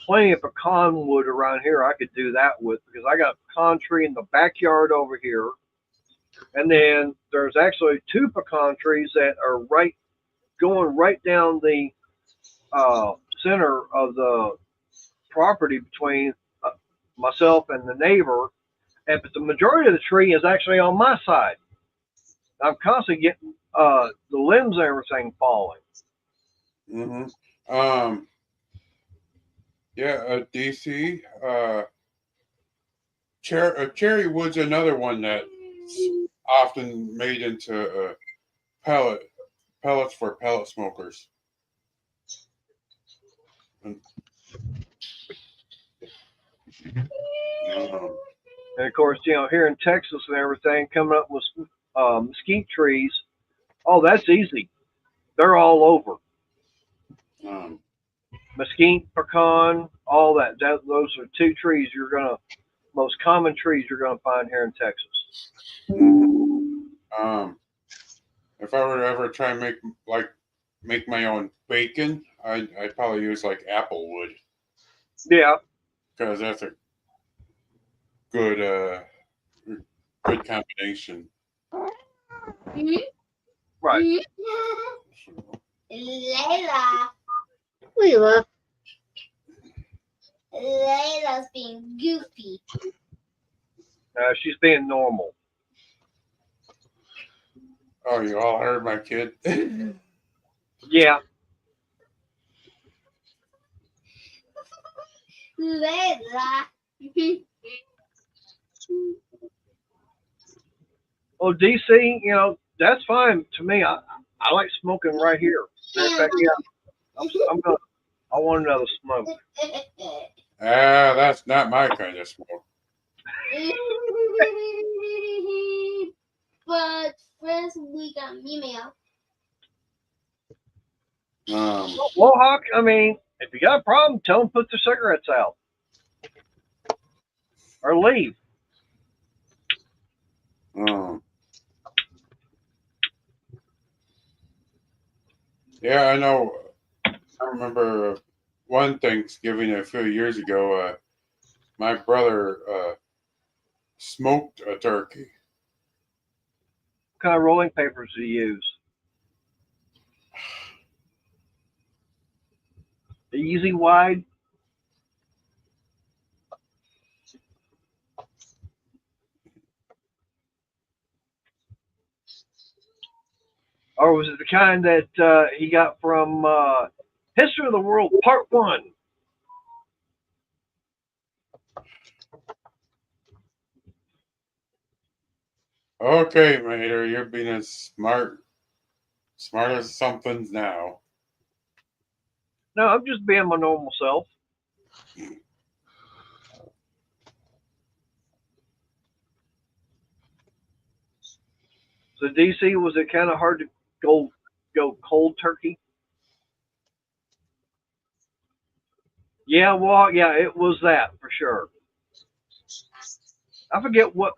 plenty of pecan wood around here I could do that with because I got a pecan tree in the backyard over here. And then there's actually 2 pecan trees that are going right down the center of the property between myself and the neighbor. But the majority of the tree is actually on my side. I'm constantly getting the limbs and everything falling. Mm-hmm. DC. Cherry wood's another one that's often made into pellets for pellet smokers. And of course, here in Texas and everything, coming up with mesquite trees. Oh, that's easy. They're all over. Um, Mesquite, pecan, all that. Those are two trees most common trees you're gonna find here in Texas. if I were to ever try and make my own bacon, I'd probably use like apple wood Yeah, because that's a good good combination. right. Layla. Leela. Layla's being goofy. She's being normal. Oh, you all heard my kid. Yeah. Layla. Well, DC, that's fine to me. I like smoking right here. Matter of fact, yeah, I want another smoke. That's not my kind of smoke. But first we got email. Mohawk, I mean, if you got a problem, tell them put their cigarettes out or leave. Yeah, I know. I remember one Thanksgiving a few years ago. My brother smoked a turkey. What kind of rolling papers do you use? The easy wide? Or was it the kind that he got from History of the World Part 1? Okay, Mater, you're being as smart as something's now. No, I'm just being my normal self. So DC, was it kind of hard to go cold turkey? Yeah, well, yeah, it was that for sure. I forget what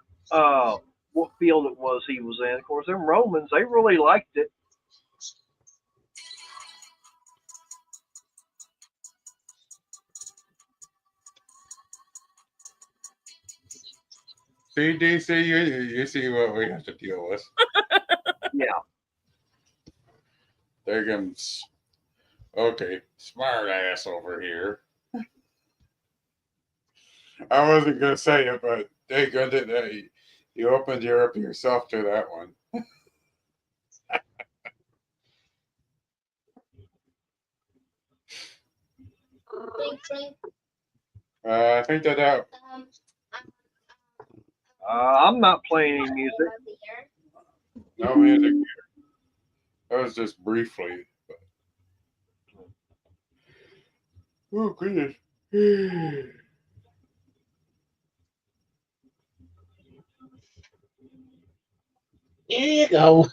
field it was he was in. Of course, them Romans, they really liked it. See, DC, you see what we have to deal with. Yeah. There comes, okay, smart ass over here. I wasn't going to say it, but they got it. You opened up yourself to that one. I think that I'm not playing any music. no music here. That was just briefly. But... Oh goodness. Here you go.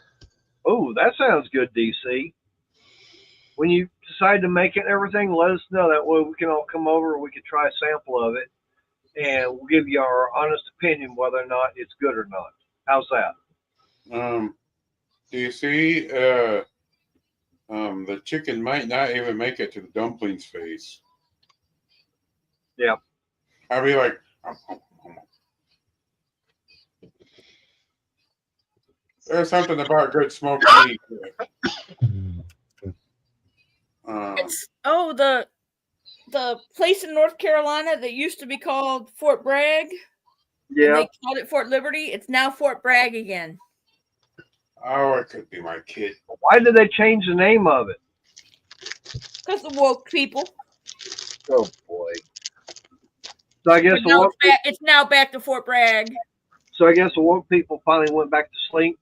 Oh, that sounds good, DC. When you decide to make it and everything, let us know. That way we can all come over and we can try a sample of it. And we'll give you our honest opinion whether or not it's good or not. How's that? Do you see? The chicken might not even make it to the dumplings phase. Yeah. I'd be like, there's something about good smoked meat. The place in North Carolina that used to be called Fort Bragg. Yeah. And they called it Fort Liberty. It's now Fort Bragg again. Oh, it could be my kid. Why did they change the name of it? Because the woke people. Oh boy. So I guess it's now back to Fort Bragg. So I guess the woke people finally went back to sleep.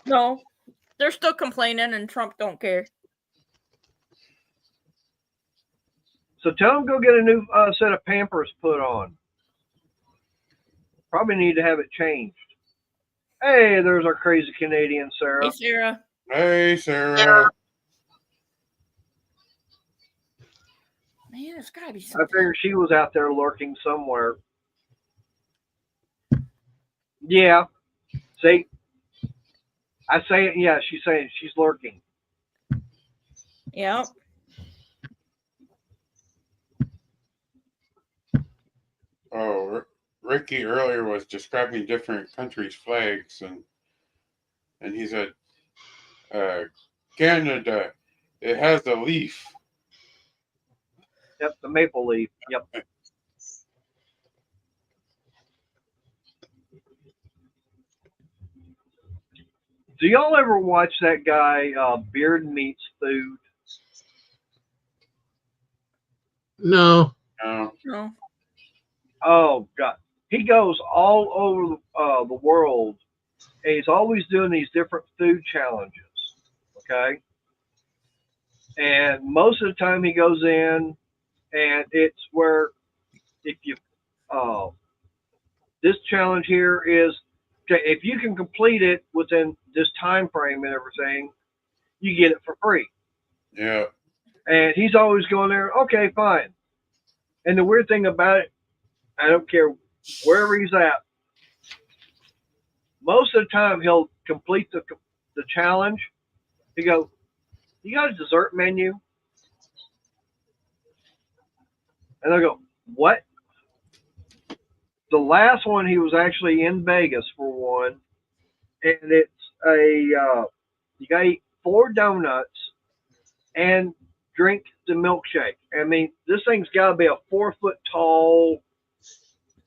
No, they're still complaining, and Trump don't care. So tell them go get a new set of Pampers put on. Probably need to have it changed. Hey, there's our crazy Canadian Sarah. Hey, Sarah. Hey, Sarah. Man, there's got to be I something. figured she was out there lurking somewhere. Yeah. See, I say it. Yeah, she's saying she's lurking. Yeah. Oh, Ricky earlier was describing different countries' flags, and he said, Canada, it has a leaf. Yep, the maple leaf. Yep. Do y'all ever watch that guy Beard Meets Food? No. No. Oh God, he goes all over the world, and he's always doing these different food challenges. Okay, and most of the time he goes in, and it's where if you this challenge here is okay, if you can complete it within this time frame and everything, you get it for free. Yeah. And he's always going there. Okay, fine. And the weird thing about it, I don't care wherever he's at. Most of the time, he'll complete the challenge. He go, "You got a dessert menu?" And I go, "What?" The last one, he was actually in Vegas for one, and it's you got to eat 4 donuts and drink the milkshake. I mean, this thing's got to be a 4-foot tall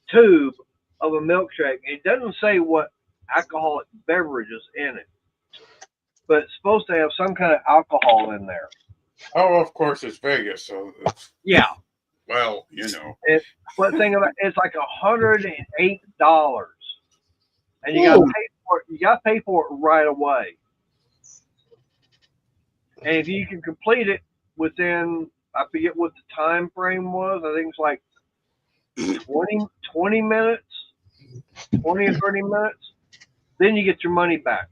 tube of a milkshake. It doesn't say what alcoholic beverage is in it, but it's supposed to have some kind of alcohol in there. Oh, of course, it's Vegas, so it's, Yeah. well, you know. But thing about it's like $108, and you got to Ooh. pay for it. You got to pay for it right away. And if you can complete it within, I forget what the time frame was. I think it's like 20 minutes, 20 or 30 minutes. Then you get your money back.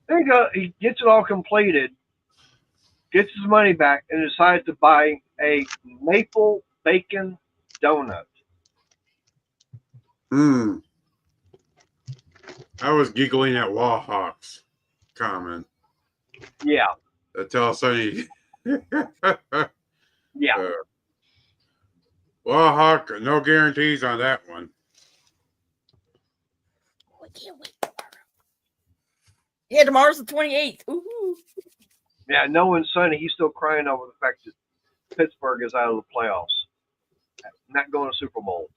There you go. He gets it all completed, gets his money back, and decides to buy a maple bacon donut. I was giggling at Wallhawk's comment. Yeah. Until Sonny. Yeah. Wallhawk, no guarantees on that one. I can't wait tomorrow. Yeah, tomorrow's the 28th. Ooh. Yeah, knowing Sonny, he's still crying over the fact that Pittsburgh is out of the playoffs, not going to Super Bowl.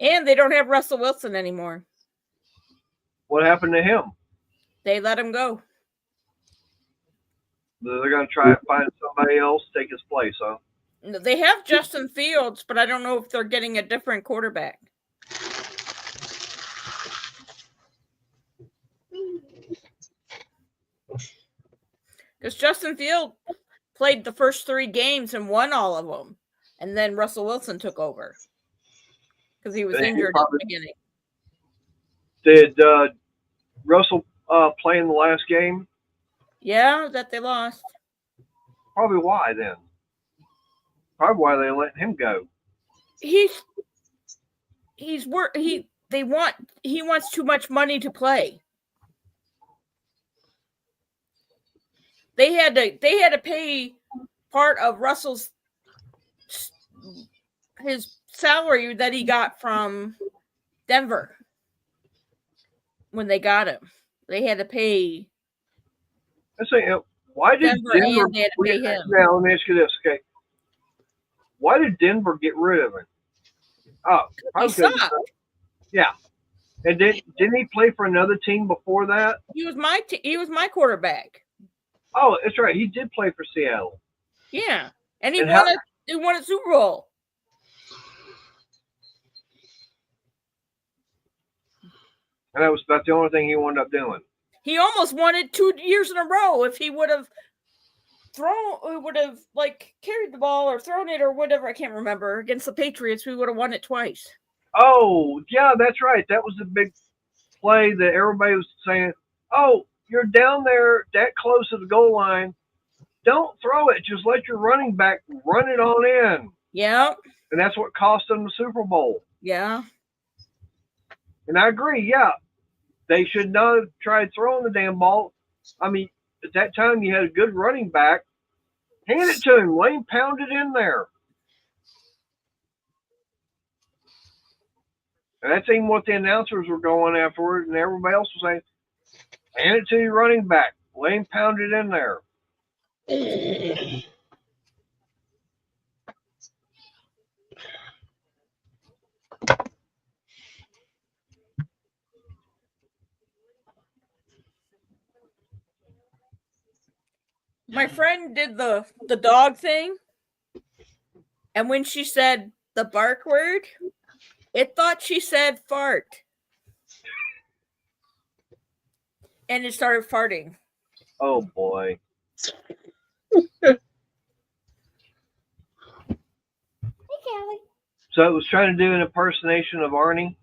And they don't have Russell Wilson anymore. What happened to him? They let him go. They're going to try and find somebody else to take his place, huh? They have Justin Fields, but I don't know if they're getting a different quarterback. Because Justin Fields played the first 3 games and won all of them. And then Russell Wilson took over. Because he was injured at the beginning. Did Russell play in the last game? Yeah, that they lost. Probably why then. Probably why they let him go. He wants too much money to play. They had to pay part of Russell's his salary that he got from Denver when they got him. They had to pay. I say, why did Denver? And they had to pay him. Now let me ask you this, okay? Why did Denver get rid of him? Oh, he sucked. Yeah, and didn't he play for another team before that? He was my quarterback. Oh, that's right. He did play for Seattle. Yeah, and he won a Super Bowl. And that was about the only thing he wound up doing. He almost won it 2 years in a row if he would have like carried the ball or thrown it or whatever, I can't remember, against the Patriots, we would have won it twice. Oh, yeah, that's right. That was the big play that everybody was saying, oh, you're down there that close to the goal line. Don't throw it. Just let your running back run it on in. Yeah. And that's what cost them the Super Bowl. Yeah. And I agree, yeah. They should not have tried throwing the damn ball. I mean, at that time you had a good running back. Hand it to him. Let him pound it in there. And that's even what the announcers were going afterward, and everybody else was saying, hand it to your running back. Let him pound it in there. My friend did the dog thing, and when she said the bark word, it thought she said fart. And it started farting. Oh, boy. Hey, Callie. So it was trying to do an impersonation of Arnie?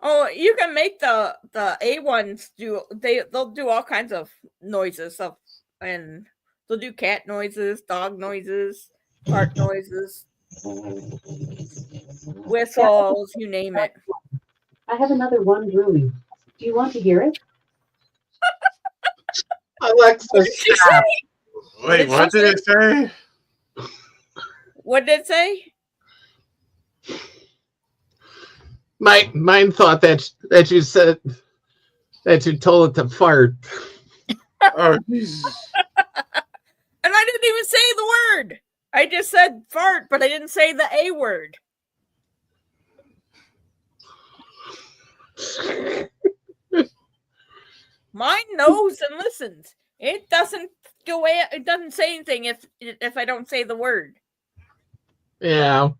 Oh, you can make the A ones they'll do all kinds of noises stuff, and they'll do cat noises, dog noises, fart noises, whistles, you name it. I have another one brewing. Do you want to hear it? Alexa, She stop. said, Wait, what did it say? what did it say? Mine thought that you said that you told it to fart. Oh, Jesus. And I didn't even say the word. I just said fart, but I didn't say the A word. Mine knows and listens. It doesn't go. It doesn't say anything if I don't say the word. Yeah.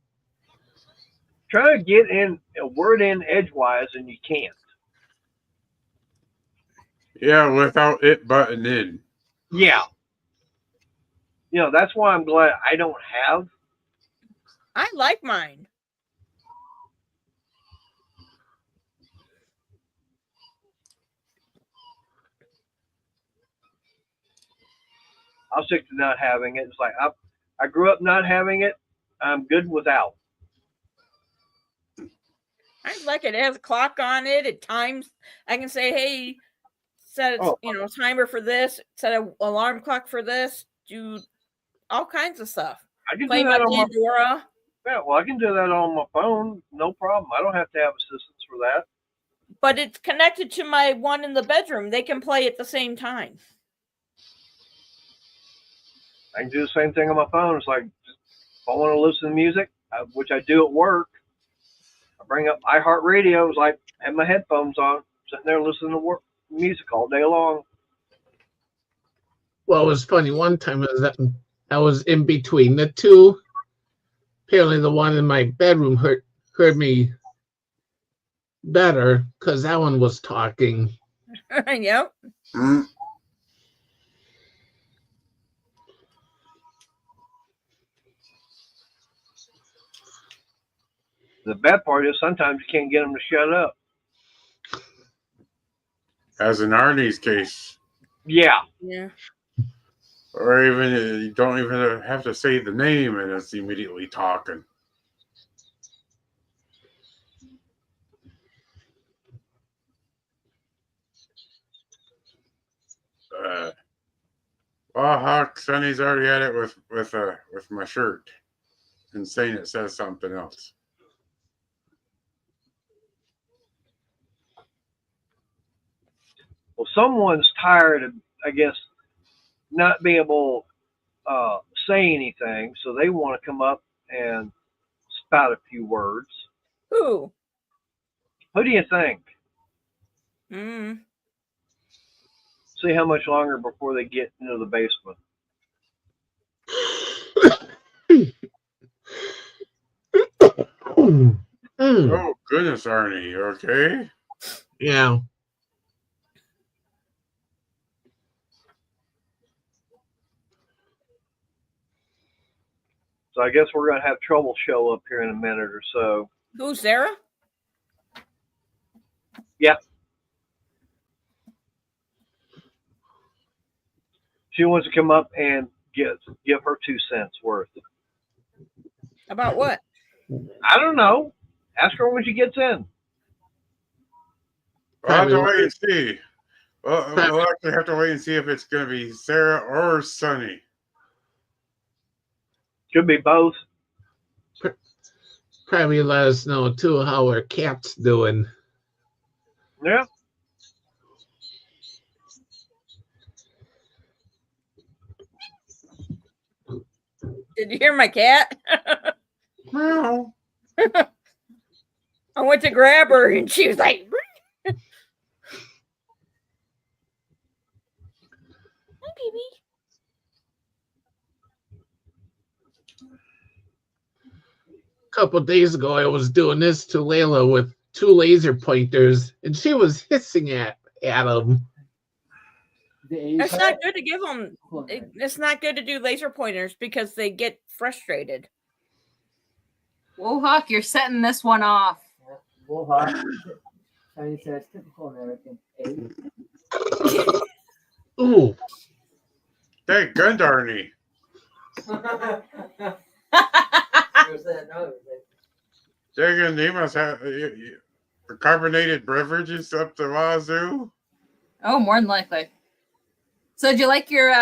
Try to get in a word in edgewise, and you can't. Yeah, without it butting in. Yeah. You know, that's why I'm glad I don't have. I like mine. I'll stick to not having it. It's like I grew up not having it. I'm good without. I like it. It has a clock on it. It times. I can say, hey, set a timer for this. Set an alarm clock for this. Do all kinds of stuff. I can Play do my that on my Pandora. yeah. Well, I can do that on my phone. No problem. I don't have to have assistance for that. But it's connected to my one in the bedroom. They can play at the same time. I can do the same thing on my phone. It's like if I want to listen to music, which I do at work, I bring up iHeartRadio. It's like have my headphones on, sitting there listening to music all day long. Well, it was funny. One time I was in between the two. Apparently, the one in my bedroom heard me better because that one was talking. Yep. Mm. The bad part is sometimes you can't get them to shut up. As in Arnie's case. Yeah. Yeah. Or even you don't even have to say the name and it's immediately talking. Well, Hawk Sonny's already had it with my shirt and saying it says something else. Well, someone's tired of, I guess, not being able to say anything, so they want to come up and spout a few words. Who? Who do you think? Mm. See how much longer before they get into the basement. Oh, goodness, Arnie, you okay? Yeah. So I guess we're gonna have trouble show up here in a minute or so. Who, Sarah? Yeah. She wants to come up and give her 2 cents worth. About what? I don't know. Ask her when she gets in. We'll have to Probably. wait and see. Well, we'll actually have to wait and see if it's going to be Sarah or Sunny. Could be both. Probably let us know too how our cat's doing. Yeah. Did you hear my cat? Meow. I went to grab her and she was like, Hi, baby. A couple days ago, I was doing this to Layla with 2 laser pointers, and she was hissing at them. it's not good to give them, it's not good to do laser pointers because they get frustrated. Whoa, Huck, you're setting this one off. Mohawk. Chinese says typical American. Ooh, Hey, Gundarny. Jagan, he must have carbonated beverages up the wazoo. Oh, more than likely. So, do you like your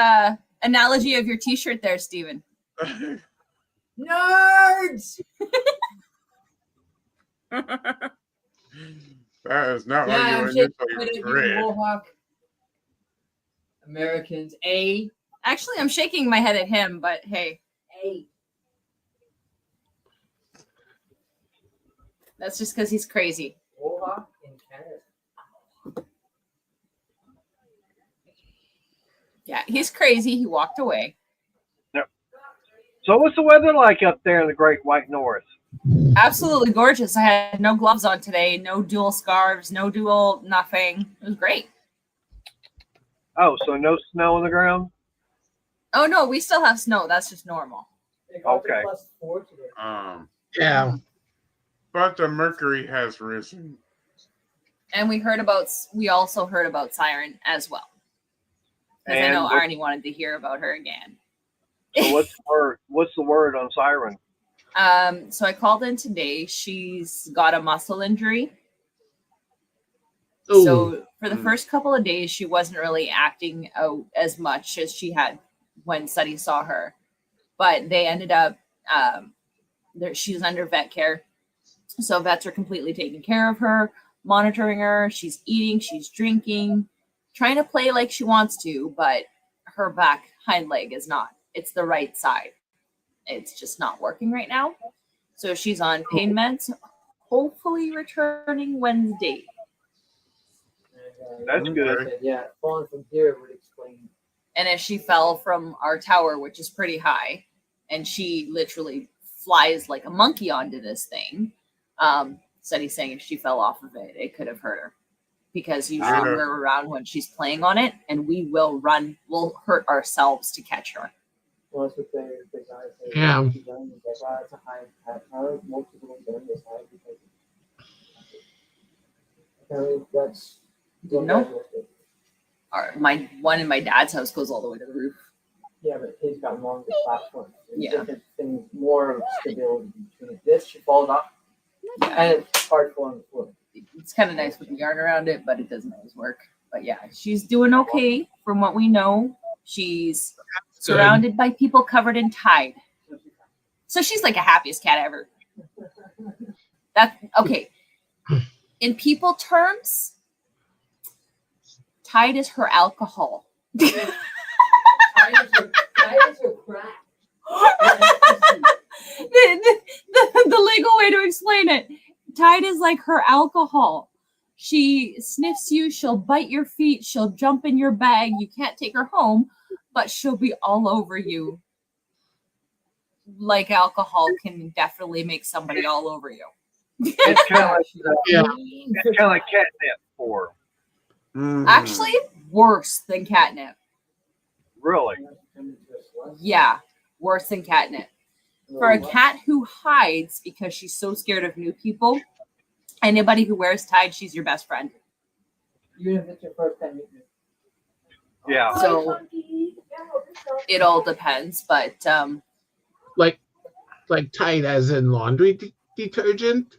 analogy of your T-shirt there, Steven? Nerds! That is not Yeah, what I'm you shaking initially read. Mohawk. Americans, A. Actually, I'm shaking my head at him, but hey, A. that's just because he's crazy. Mohawk in Canada. Yeah, he's crazy. He walked away. So what's the weather like up there in the Great White North? Absolutely gorgeous. I had no gloves on today, no dual scarves, no dual nothing. It was great. Oh, so no snow on the ground? Oh no, we still have snow. That's just normal. They got Okay. to +4 today. yeah. But the mercury has risen. And we also heard about Siren as well. Because I And know what- Arnie wanted to hear about her again. So what's the word? What's the word on Siren? So I called in today. She's got a muscle injury. Ooh. So for the Mm. first couple of days, she wasn't really acting out as much as she had when Suddy saw her. But they ended up, she's under vet care. So vets are completely taking care of her, monitoring her. She's eating, she's drinking, trying to play like she wants to, but her back hind leg is not. It's the right side. It's just not working right now. So she's on pain meds, hopefully returning Wednesday. And, That's good. said, yeah, falling from here would explain. And if she fell from our tower, which is pretty high, and she literally flies like a monkey onto this thing, Suddy's saying if she fell off of it, it could have hurt her. Because usually Ah. we're around when she's playing on it, and we'll hurt ourselves to catch her. Well, that's what the guy said. Yeah. He's like, wow, it's a high tower. Most people don't get this high because apparently that's Didn't know. My one in my dad's house goes all the way to the roof. Yeah, but his got longer platforms. There's Yeah. different things, more stability between it. This, she falls off, and it's hard falling the floor. It's kind of nice with the yarn around it, but it doesn't always work. But yeah, she's doing okay from what we know. She's surrounded by people covered in Tide. So she's like the happiest cat ever. That's okay. In people terms, Tide is her alcohol. Tires are crack. The legal way to explain it. Tide is like her alcohol. She sniffs you, she'll bite your feet, she'll jump in your bag. You can't take her home, but she'll be all over you. Like alcohol can definitely make somebody all over you. It's kind of like Yeah. it's kind of like catnip for her. Mhm. Actually, worse than catnip. Really. Yeah, worse than catnip. For a cat who hides because she's so scared of new people, anybody who wears Tide, she's your best friend. Even if it's your first time meeting. Yeah. So it all depends, but Like Tide as in laundry detergent.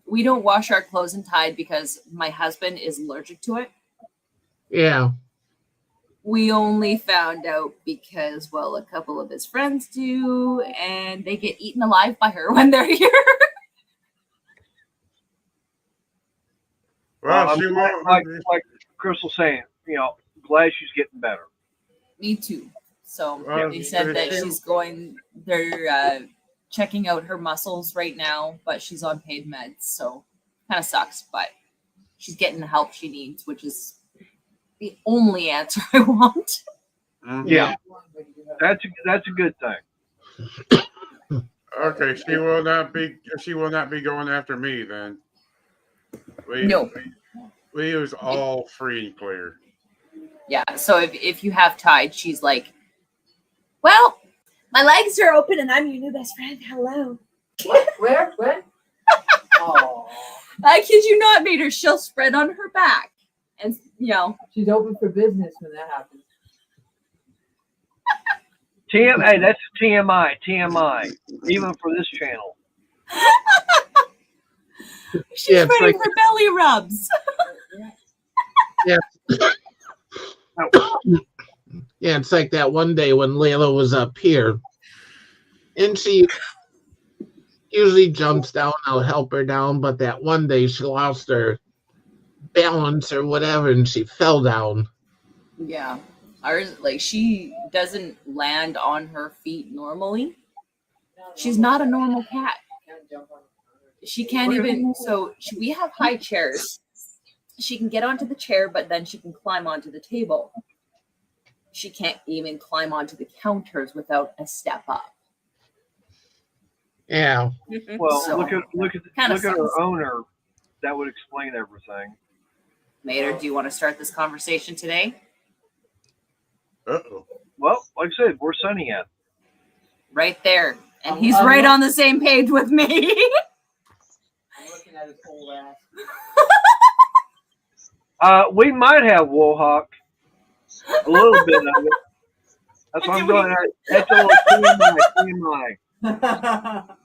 we don't wash our clothes in Tide because my husband is allergic to it. Yeah. We only found out because, well, a couple of his friends do, and they get eaten alive by her when they're here. Well, I'm she glad, won't. like Crystal's saying, glad she's getting better. Me too. So Well, they said that she- she's going, they're checking out her muscles right now, but she's on paid meds. So kind of sucks, but she's getting the help she needs, which is the only answer I want. Mhm. Yeah. That's a good thing. Okay, she will not be. She will not be going after me then. No. We use all free and clear. Yeah. So if you have Tide, she's like, well, my legs are open and I'm your new best friend. Hello. What? Where? When? Oh, I kid you not, Mater. She'll spread on her back. And, she's open for business when that happens. Hey, that's TMI, even for this channel. she's Yeah, it's ready like- for belly rubs. Yeah, it's like that one day when Layla was up here, and she usually jumps down. I'll help her down, but that one day she lost her balance or whatever, and she fell down. Yeah. Ours, like, she doesn't land on her feet normally. She's not a normal cat. She can't even, we have high chairs. She can get onto the chair, but then she can climb onto the table. She can't even climb onto the counters without a step up. Yeah. Well, So, look kinda at sucks. her owner. That would explain everything. Mater, do you want to start this conversation today? Uh-oh. Well, like I said, where's Sonny at? Right there. And he's right on the same page with me. I'm looking at his whole ass. We might have Woolhawk. A little bit of it. That's what I'm going at. That's a little TMI.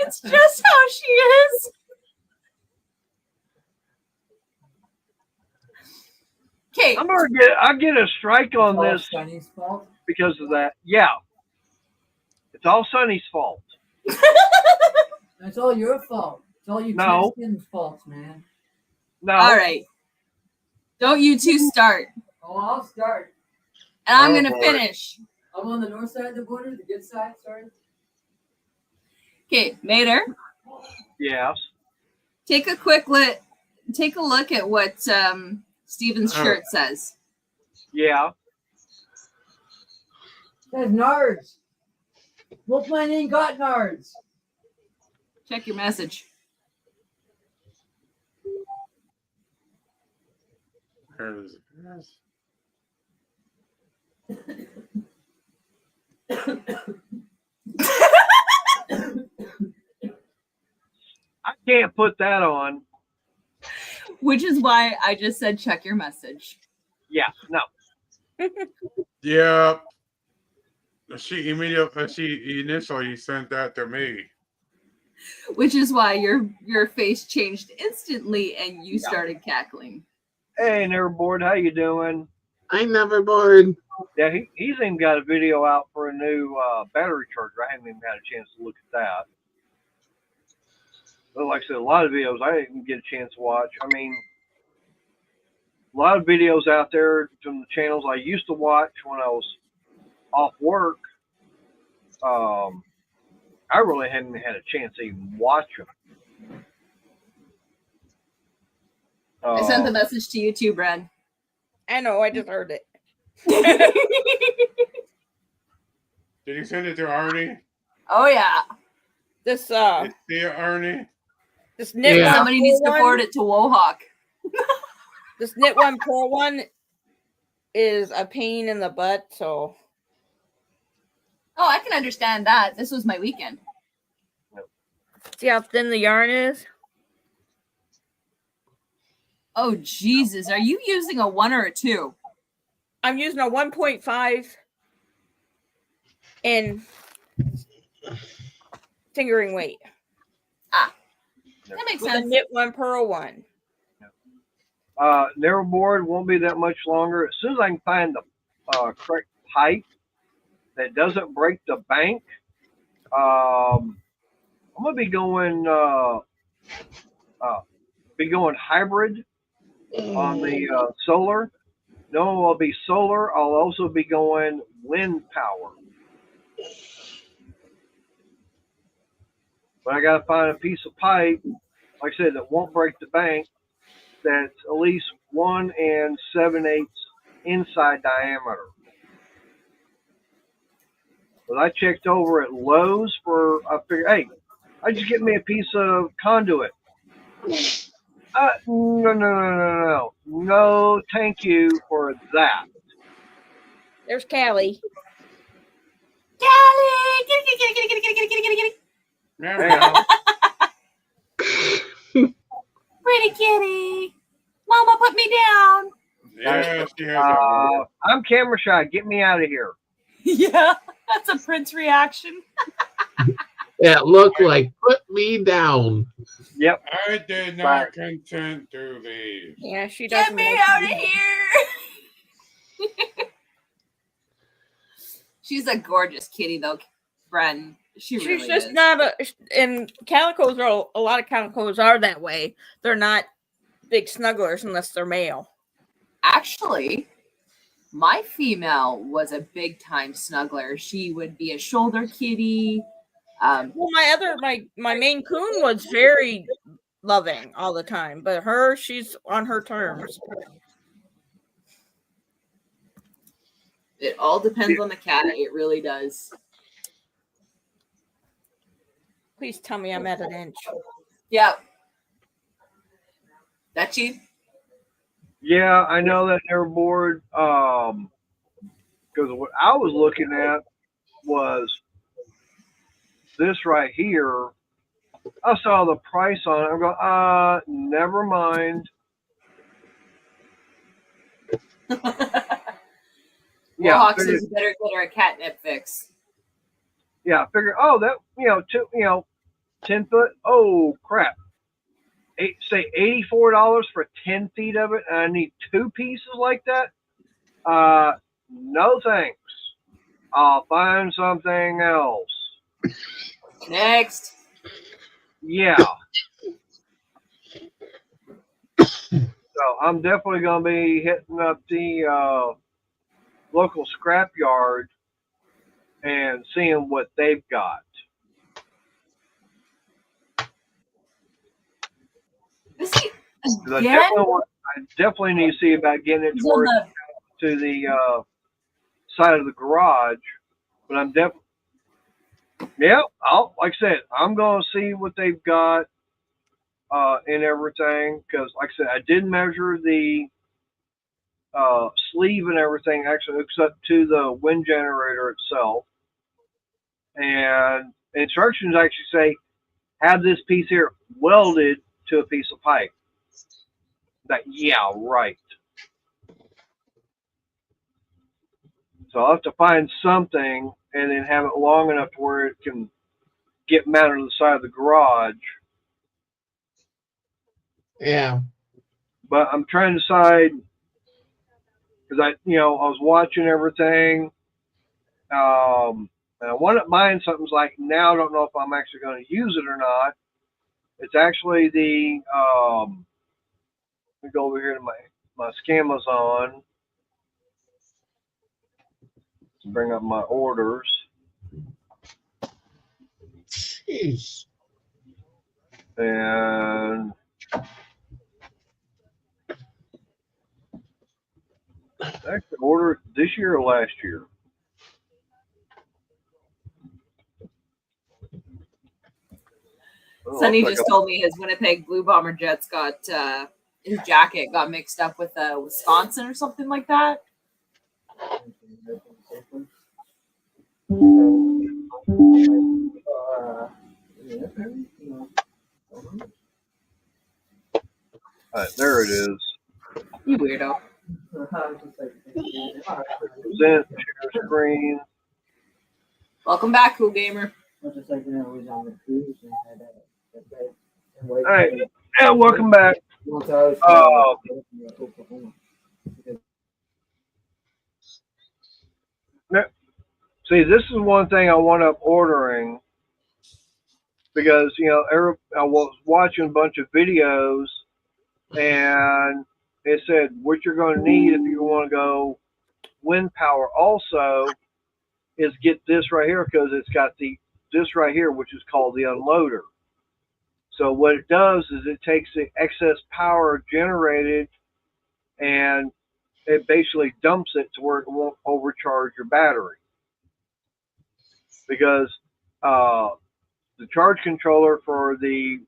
It's just how she is. Okay. I get a strike on It's all this Sonny's fault. because of that. Yeah. It's all Sonny's fault. It's all your fault. It's all you No. Texans' faults, man. No. All right. Don't you two start. Oh, I'll start. And I'm Oh, going to boy. finish. I'm on the north side of the border, the good side, sorry. Okay, Mater, Yes. take a look at what Steven's shirt says. Yeah. There's nards. Wolfman ain't got nards. Check your message. I can't put that on. Which is why I just said check your message. Yeah. No. Yeah. She initially sent that to me. Which is why your face changed instantly and you started cackling. Hey, Neverboard, how you doing? I never bored. Yeah, he's even got a video out for a new battery charger. I haven't even had a chance to look at that. But like I said, a lot of videos I didn't get a chance to watch. I mean, a lot of videos out there from the channels I used to watch when I was off work. I really haven't had a chance to even watch them. I sent the message to you too, Brad. I know, I just heard it. Did you send it to Arnie? Oh yeah. This See it, Arnie? this knit Yeah. one Somebody needs to one, forward it to Wohawk. this knit one pull one is a pain in the butt. So Oh, I can understand that. This was my weekend. see how thin the yarn is? Oh, Jesus. Are you using a 1 or a 2? I'm using a 1.5 in fingering weight. That makes With a sense. knit 1, purl 1. Narrow board won't be that much longer. As soon as I can find the correct pipe that doesn't break the bank, I'm gonna be going hybrid on the solar. No, I'll be solar. I'll also be going wind power. But I gotta find a piece of pipe, like I said, that won't break the bank. That's at least 1 7/8 inside diameter. But I checked over at Lowe's I figured, hey, I just get me a piece of conduit. No. No, thank you for that. There's Callie. Callie! Kitty. Hang on. Pretty kitty. Mama, put me down. Yeah, she has that. I'm camera shy. Get me out of here. Yeah, that's a Prince reaction. It looked like put me down. Yep. I did not consent to leave. Yeah, she Get doesn't. me like out of me. here. She's a gorgeous kitty, though, Bren. She's She's really just is. not and calicos are a lot of calicos are that way. They're not big snugglers unless they're male. Actually, my female was a big time snuggler. She would be a shoulder kitty. Well, my Maine Coon was very loving all the time, but she's on her terms. It all depends on the cat. It really does. Please tell me I'm at an inch. Yep. That you? Yeah, I know that they're bored. Because what I was looking at was this right here. I saw the price on it. I'm going, never mind. Yeah, Warhawk says you better get her a catnip fix. Yeah, I figured, that, 10 foot. Oh, crap. Say $84 for 10 feet of it, and I need 2 pieces like that? No thanks. I'll find something else. Next. Yeah. So I'm definitely going to be hitting up the local scrapyard and seeing what they've got. Is he I again? definitely need to see about getting it towards to the side of the garage. But I'm definitely, like I said, I'm going to see what they've got and everything. Because, like I said, I did measure the sleeve and everything, actually hooks up to the wind generator itself. And instructions actually say, have this piece here welded to a piece of pipe. Yeah, right. So I'll have to find something and then have it long enough to where it can get mounted to the side of the garage. Yeah. But I'm trying to decide, because I was watching everything. And I wanted buying something like now. I don't know if I'm actually going to use it or not. It's actually the let me go over here to my Scamazon to bring up my orders. Jeez. And actually ordered this year or last year. Sonny just told me his Winnipeg Blue Bomber Jets got his jacket got mixed up with Wisconsin or something like that. There it is. You weirdo. Present, share screen. Welcome back, Cool Gamer. All right. Yeah, welcome back. See, this is one thing I wound up ordering because, I was watching a bunch of videos and it said what you're going to need if you want to go wind power also is get this right here because it's got this right here, which is called the unloader. So what it does is it takes the excess power generated and it basically dumps it to where it won't overcharge your battery. Because the charge controller for the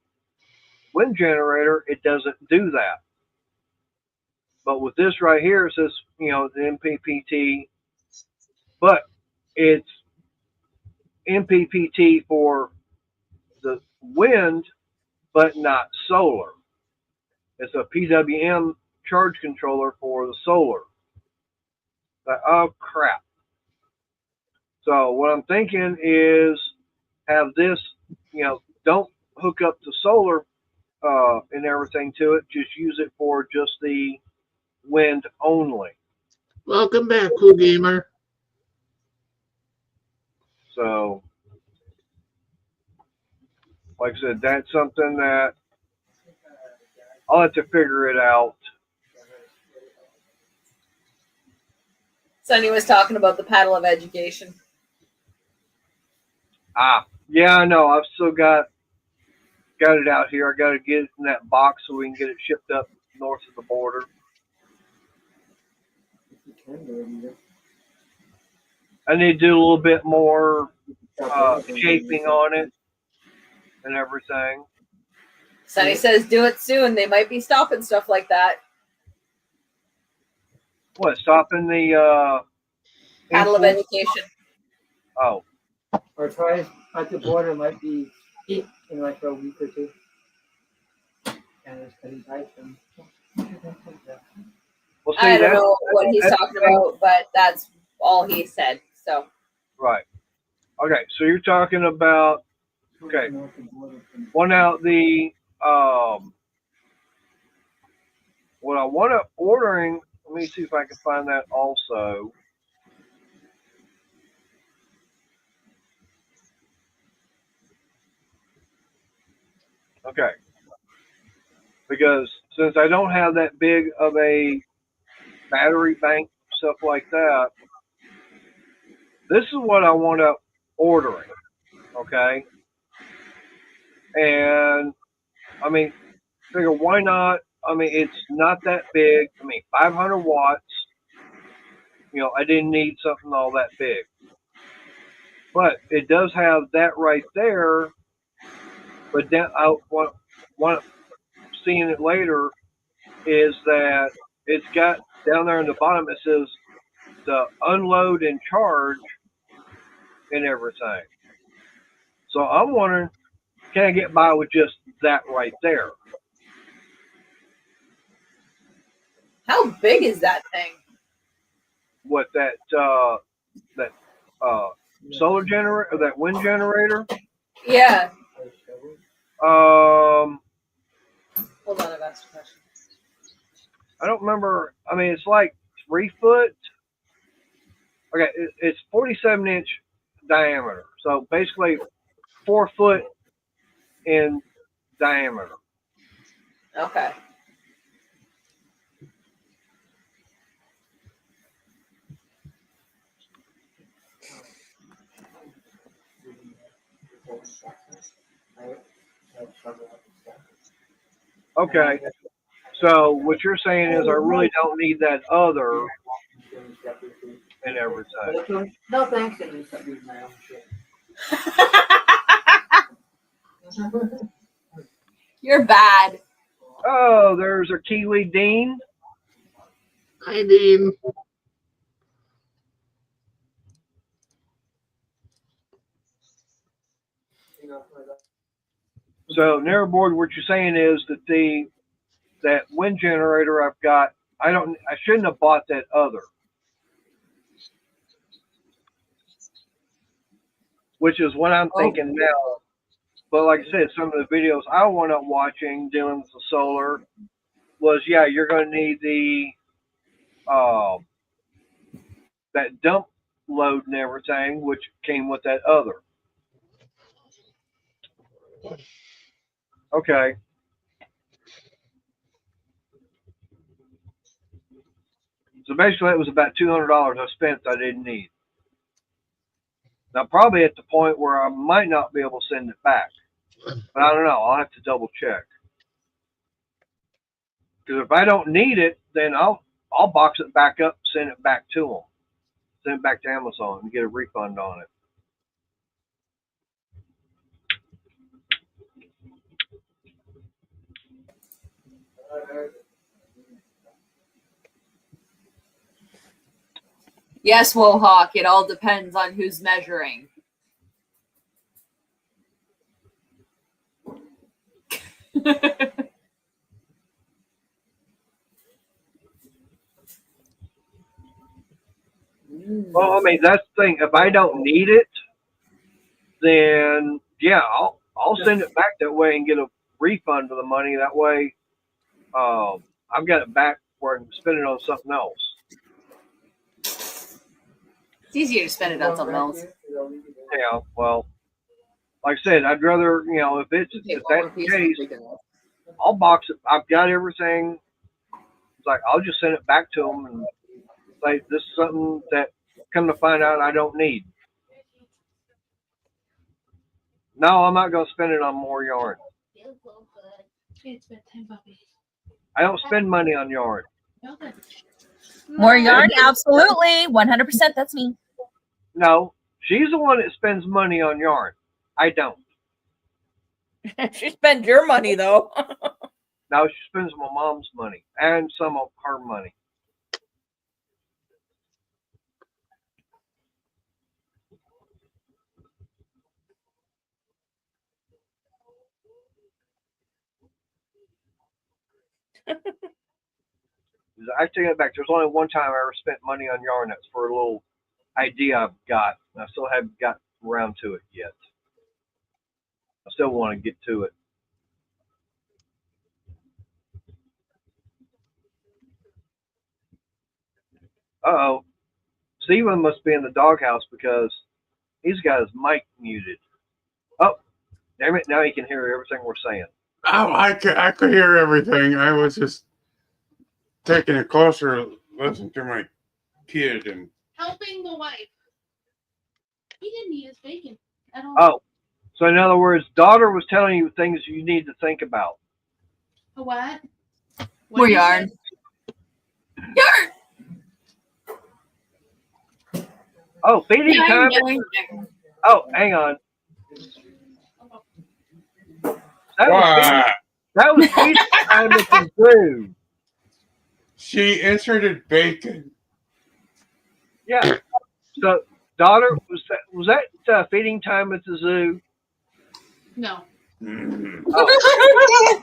wind generator, it doesn't do that. But with this right here, it says, the MPPT, but it's MPPT for the wind, but not solar. It's a PWM charge controller for the solar. But, oh, crap. So what I'm thinking is have this, don't hook up the solar and everything to it. Just use it for just the wind only. Welcome back, Cool Gamer. So, like I said, that's something that I'll have to figure it out. Sonny was talking about the paddle of education. Yeah, I know. I've still got it out here. I got to get it in that box so we can get it shipped up north of the border. I need to do a little bit more shaping on it and everything. Sonny says do it soon. They might be stopping stuff like that. What, stopping the Paddle of education. Oh. Or try at the border might be in like a week or two. And it's pretty tight. Well, see, I don't know what he's talking about, but that's all he said. So. Right. Okay, so you're talking about one out the what I want to ordering. Let me see if I can find that also. Okay. Because since I don't have that big of a battery bank, stuff like that, this is what I want to ordering. Okay. And I mean, figure why not? I mean, it's not that big. I mean, 500 watts. I didn't need something all that big. But it does have that right there. But then what seeing it later is that it's got down there in the bottom, it says the unload and charge and everything. So I'm wondering, can I get by with just that right there? How big is that thing? What, that solar generator or that wind generator? Yeah. Hold on, I've asked a question. I don't remember. I mean, it's like 3 foot. Okay, it's 47-inch diameter. So basically 4 foot in diameter. Okay. Okay. So what you're saying is I really don't need that other and everything. No thanks. You're bad. Oh, there's a Kiwi Dean. Hi, Dean. So Narrowboard, what you're saying is that that wind generator I've got, I shouldn't have bought that other. Which is what I'm thinking now. But like I said, some of the videos I wound up watching dealing with the solar was, yeah, you're going to need the that dump load and everything, which came with that other. Okay. So basically, it was about $200 I spent that I didn't need. Now, probably at the point where I might not be able to send it back. But I don't know. I'll have to double check. Because if I don't need it, then I'll box it back up, send it back to them. Send it back to Amazon and get a refund on it. Yes, Wohawk, it all depends on who's measuring. Well, I mean, that's the thing. If I don't need it, then yeah, I'll send it back that way and get a refund of the money. That way, I've got it back where I can spend it on something else. It's easier to spend it on something else. Yeah, well, like I said, I'd rather, if that's the case, I'll box it. I've got everything. It's like, I'll just send it back to them and say, this is something that, come to find out, I don't need. No, I'm not going to spend it on more yarn. I don't spend money on yarn. More yarn? Absolutely. 100%. That's me. No, she's the one that spends money on yarn. I don't. She spends your money, though. No, she spends my mom's money and some of her money. I take it back. There's only one time I ever spent money on yarn. That's for a little idea I've got. I still haven't got around to it yet. I still want to get to it. Uh-oh. Steven must be in the doghouse because he's got his mic muted. Oh, damn it. Now he can hear everything we're saying. Oh, I could hear everything. I was just taking a closer listen to my kid and Helping the wife. He didn't eat his bacon at all. Oh, so in other words, daughter was telling you things you need to think about. A what? More yarn. Yarn! Oh, feeding time. Oh, hang on. That was feeding time at the zoo. She inserted bacon. Yeah. So, daughter, was that feeding time at the zoo? No. Oh.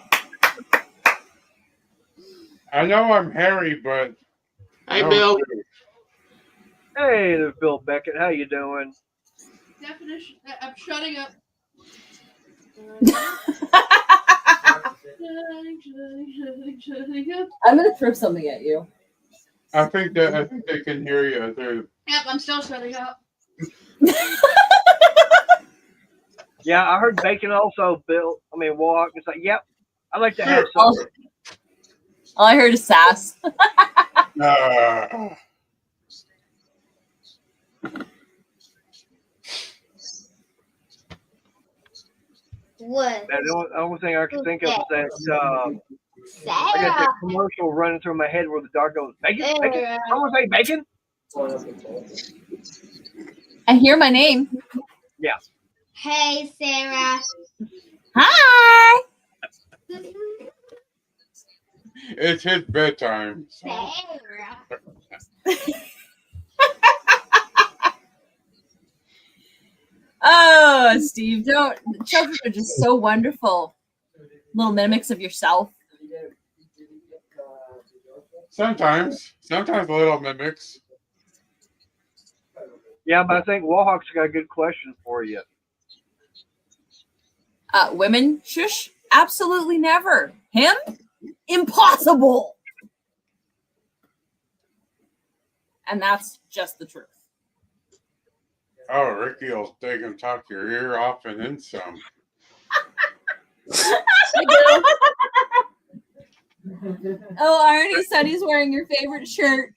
I know I'm hairy, but Hi, Bill. Hey there, Bill Beckett. How you doing? Definition. I'm shutting up. I'm going to throw something at you. I think they can hear you. Yep, I'm still shutting up. Yeah, I heard bacon also, Bill. Walk. It's like, yep, I'd like to have some. All I heard is sass. What? The only thing I can think of is that I got that commercial running through my head where the dog goes, bacon, bacon. Someone say bacon? I hear my name. Yeah. Hey, Sarah. Hi. It's his bedtime. Sarah. Oh, Steve, children are just so wonderful. little mimics of yourself? Sometimes little mimics. Yeah, but I think Wallhawk's got a good question for you. Women, shush, absolutely never. Him, impossible. And that's just the truth. Oh, Ricky will take him talk your ear off and then some. Oh, Arnie Sonny's wearing your favorite shirt.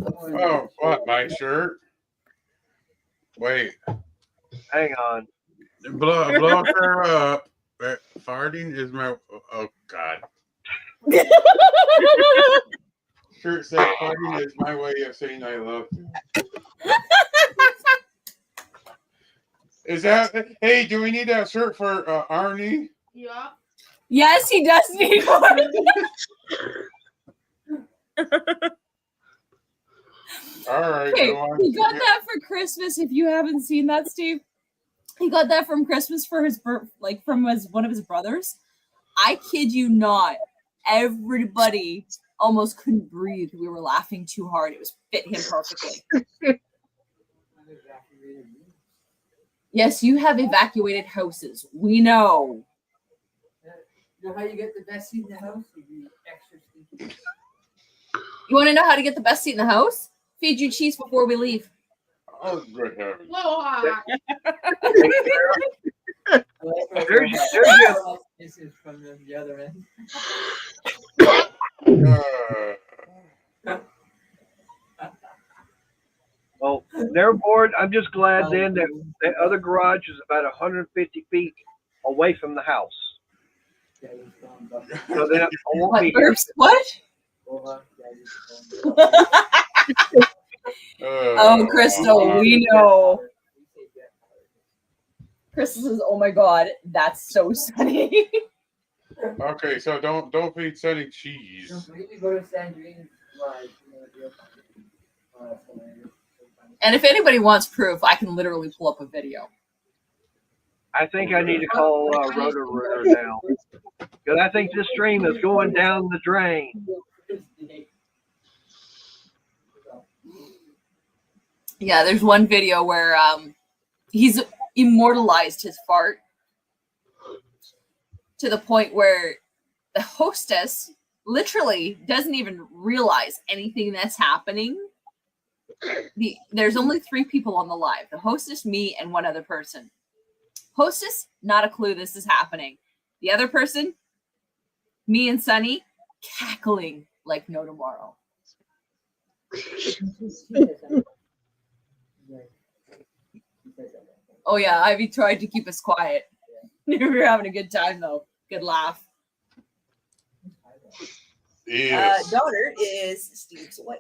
Oh, what, my shirt? Wait, Hang on. blow her up. Farting is my, oh God. Shirt said farting is my way of saying I love you. Is that, hey, do we need that shirt for Arnie? Yeah. Yes, he does need one. All right. Okay, go on. he got that for Christmas. If you haven't seen that, Steve, he got that from Christmas for his from one of his brothers. I kid you not. Everybody almost couldn't breathe. We were laughing too hard. It was fit him perfectly. Yes, you have evacuated houses. We know. You know how you get the best seat in the house? You be extra stinky. You want to know how to get the best seat in the house? Feed you cheese before we leave. Oh, good heavens. Whoa, This is from the other end. Well, they're bored. I'm just glad then that the other garage is about 150 feet away from the house. So then I won't What? be here. What? Oh, Crystal, we know. Crystal says, "Oh my God, that's so sunny." Okay, so don't feed Sunny cheese. And if anybody wants proof, I can literally pull up a video. I think I need to call Roto-Rooter now. Because I think this stream is going down the drain. Yeah, there's one video where he's immortalized his fart to the point where the hostess literally doesn't even realize anything that's happening. There's only 3 people on the live: the hostess, me, and one other person. Hostess, not a clue this is happening. The other person, me and Sunny, cackling like no tomorrow. Oh yeah, Ivy tried to keep us quiet. We were having a good time though. Good laugh. Yes. Daughter is Steve's wife.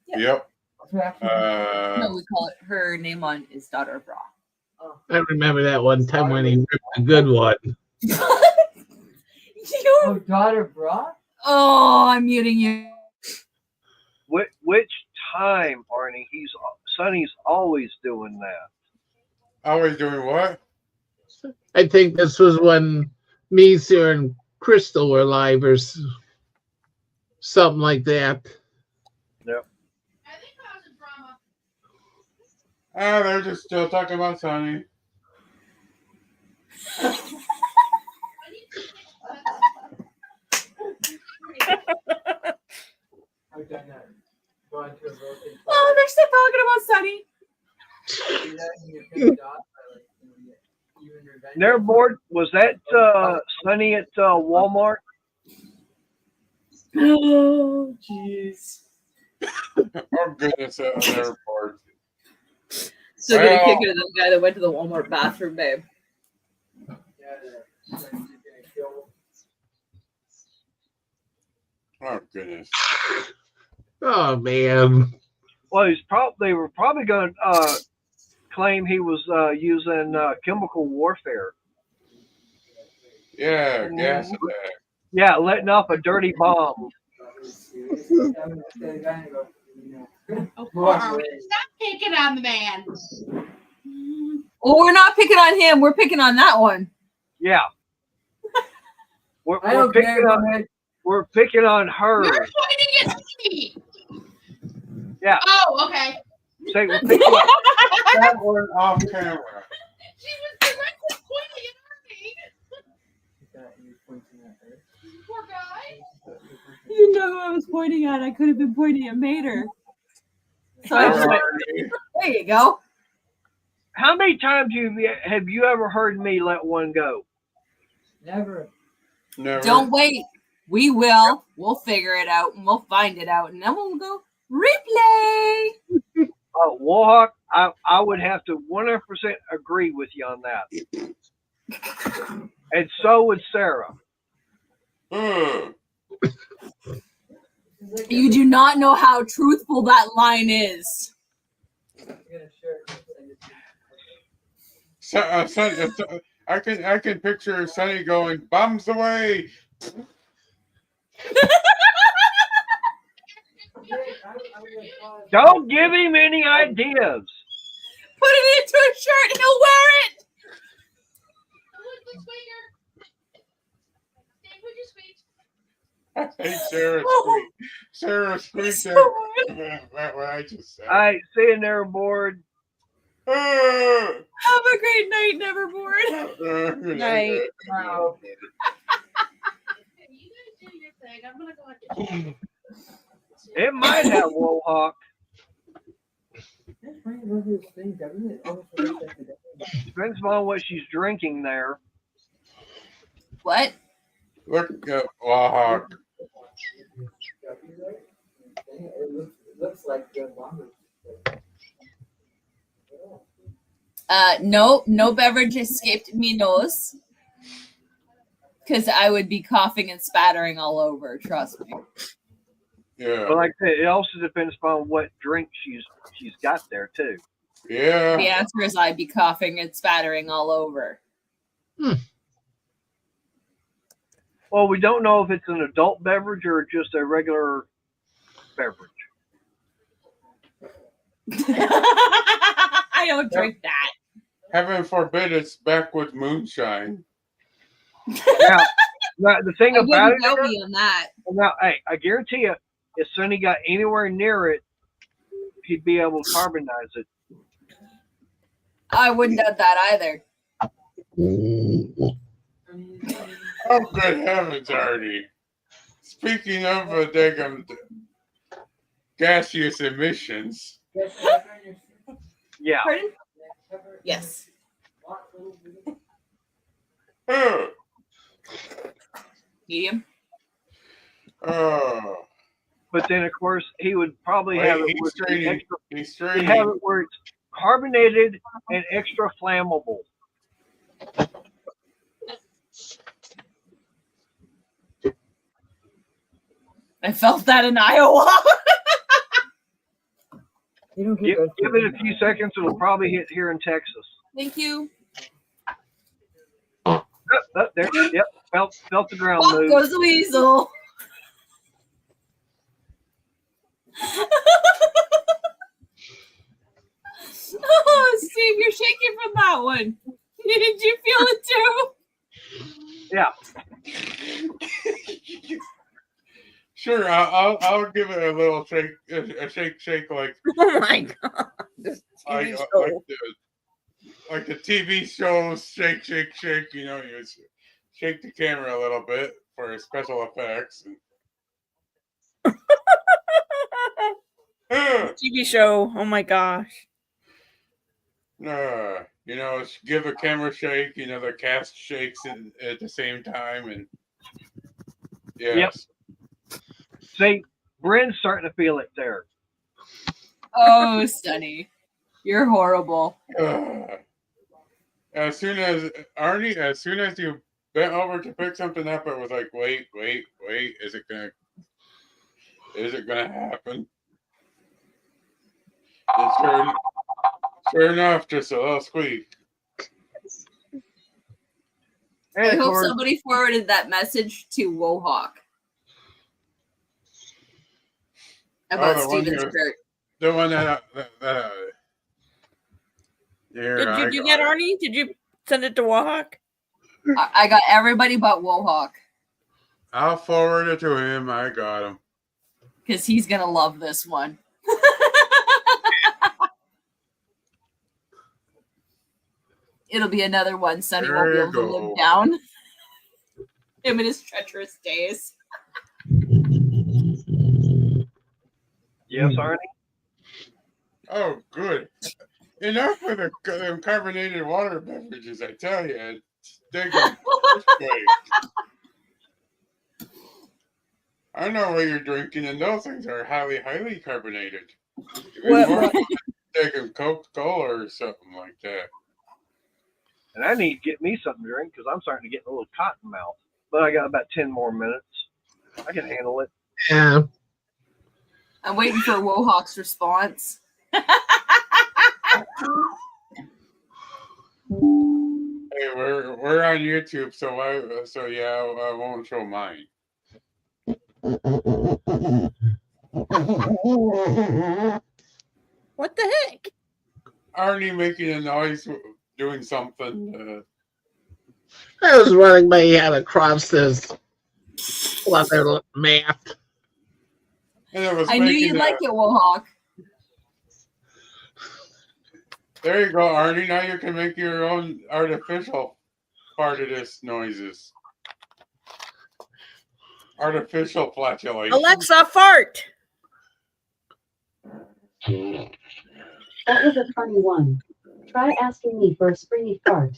Yep. No, we call it her name on is Daughter of Ra. I remember that one time when he ripped a good one. Oh, Daughter Bra? Oh, I'm muting you. Which time, Arnie? Sonny's always doing that. Always doing what? I think this was when me, Sarah, and Crystal were live or something like that. Yep. I think that was a drama. Ah, they're just still talking about Sunny. I've done that. Gone to a rotate. Oh, they're still talking about Sunny. Do that in your pink dot, like, even revenge. They're bored. Was that Sonny at Walmart? Oh, jeez. Oh goodness, at an airport. Still gonna kick it to the guy that went to the Walmart bathroom, babe. Yeah, the friends are gonna kill. Oh goodness. Oh man. Well, they were probably going to claim he was using chemical warfare. Yeah, gas attack. Yeah, letting off a dirty bomb. Oh, Arnie, stop picking on the man. Well, we're not picking on him. We're picking on that one. Yeah. We're, I we're don't picking care. on Go ahead. we're picking on her. You're pointing at me. Yeah. Oh, okay. Say we're picking on That one off camera. She was directly pointing at me. Poor guy. You know who I was pointing at. I could have been pointing at Mater. So I just went, there you go. How many times have you ever heard me let one go? Never. Never. Don't wait. We will. We'll figure it out and we'll find it out. And then we'll go replay. Oh, Warhawk, I would have to 100% agree with you on that. And so would Sarah. You do not know how truthful that line is. I can picture Sonny going bombs away. Don't give him any ideas. Put it into a shirt. He'll wear it. Look, Stay with your speech. I hate Sarah's Oh. squeak. Sarah's squeak. So What I just said. All right, see you there, board. have a great night, Neverboard. Night. Wow. Okay, you guys do your thing. I'm gonna go and get you. It might have Warhawk. Depends on what she's drinking there. What? Look at Wahawk. It looks like the longer. No beverage escaped me nose. Because I would be coughing and spattering all over, trust me. Yeah. But like I said, it also depends upon what drink she's got there too. Yeah. The answer is I'd be coughing and spattering all over. Well, we don't know if it's an adult beverage or just a regular beverage. I don't drink that. Heaven forbid it's backwood moonshine. Now, the thing I about wouldn't doubt me on that. now, hey, I guarantee you, if Sonny got anywhere near it, he'd be able to carbonize it. I wouldn't doubt that either. Oh, good heavens, Artie. Speaking of daggum gaseous emissions. Yeah. Pardon? Yes. Oh, Medium. oh. But then, of course, he would probably Wait, have it he's with training. extra. He's He'd have training. it where it's carbonated and extra flammable. I felt that in Iowa. Give it a few seconds; it'll probably hit here in Texas. Thank you. Oh, there, yep, felt the ground Off move. goes the weasel. Oh, Steve, you're shaking from that one. Did you feel it too? Yeah. Sure, I'll give it a little shake, a shake like Oh my god. This TV show. like the TV shows shake. You know, you shake the camera a little bit for special effects. TV show. Oh my gosh. You know, give a camera shake. You know, the cast shakes at the same time, and yes. Yep. See, Bryn's starting to feel it there. Oh, Sonny, you're horrible. As soon as Arnie, as soon as you bent over to pick something up, it was like, wait, is it gonna happen? And sure enough, just a little squeak. And I of hope course, somebody forwarded that message to Wohawk about the one Steven's here. shirt. The one that Here, Did I you do got that, it. Arnie? Did you send it to Wahawk? I got everybody but Wohawk I'll forward it to him. I got him. because he's gonna love this one. It'll be another one Sonny won't be There able you to live go. down. Him and his treacherous days. Yes, Arnie. Oh, good. Enough with the carbonated water beverages, I tell you. Dig 'em. This way. I know what you're drinking, and those things are highly, highly carbonated. What? Taking Coca-Cola or something like that. And I need to get me something to drink because I'm starting to get a little cotton mouth. But I got about 10 more minutes. I can handle it. Yeah. I'm waiting for Wohawk's response. Hey, we're on YouTube, so I won't show mine. What the heck? Arnie making a noise, doing something. I was running my hand across this leather mat. And it was I knew making you'd like it, Wohawk. There you go, Arnie. Now you can make your own artificial part of this noises. Artificial flatulation. Alexa, fart. That was a funny one. Try asking me for a springy fart.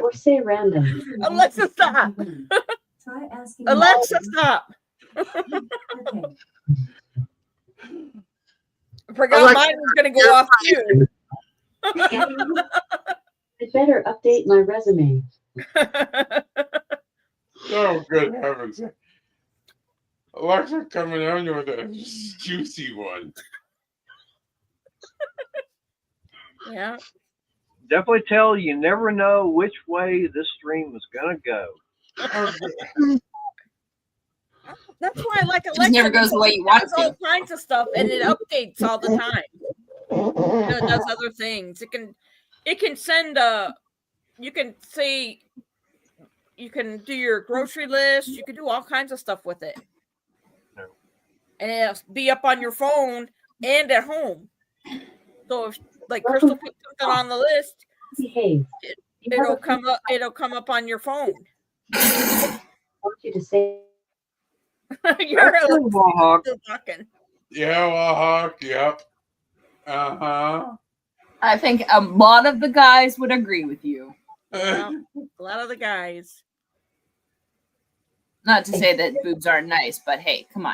Or say random. Alexa, stop. Try asking Alexa, stop. Okay. I forgot Alexa, mine was going to go off too. I'd better update my resume. Oh, good heavens. Alexa coming on with a juicy one. Yeah. Definitely tell you never know which way this stream is going to go. Oh, good. That's why I like Alexa. Just never goes the way you want It it does all to. kinds of stuff, and it updates all the time. It does other things. It can send you can say, you can do your grocery list. You can do all kinds of stuff with it, and it'll be up on your phone and at home. So if like Crystal put something on the list, Behave. it'll come up. It'll come up on your phone. I want you to say. You're That's true, Wahawk. still talking. Yeah, Wahawk, yep. Uh-huh. I think a lot of the guys would agree with you. Yeah, a lot of the guys. Not to say that boobs aren't nice, but hey, come on.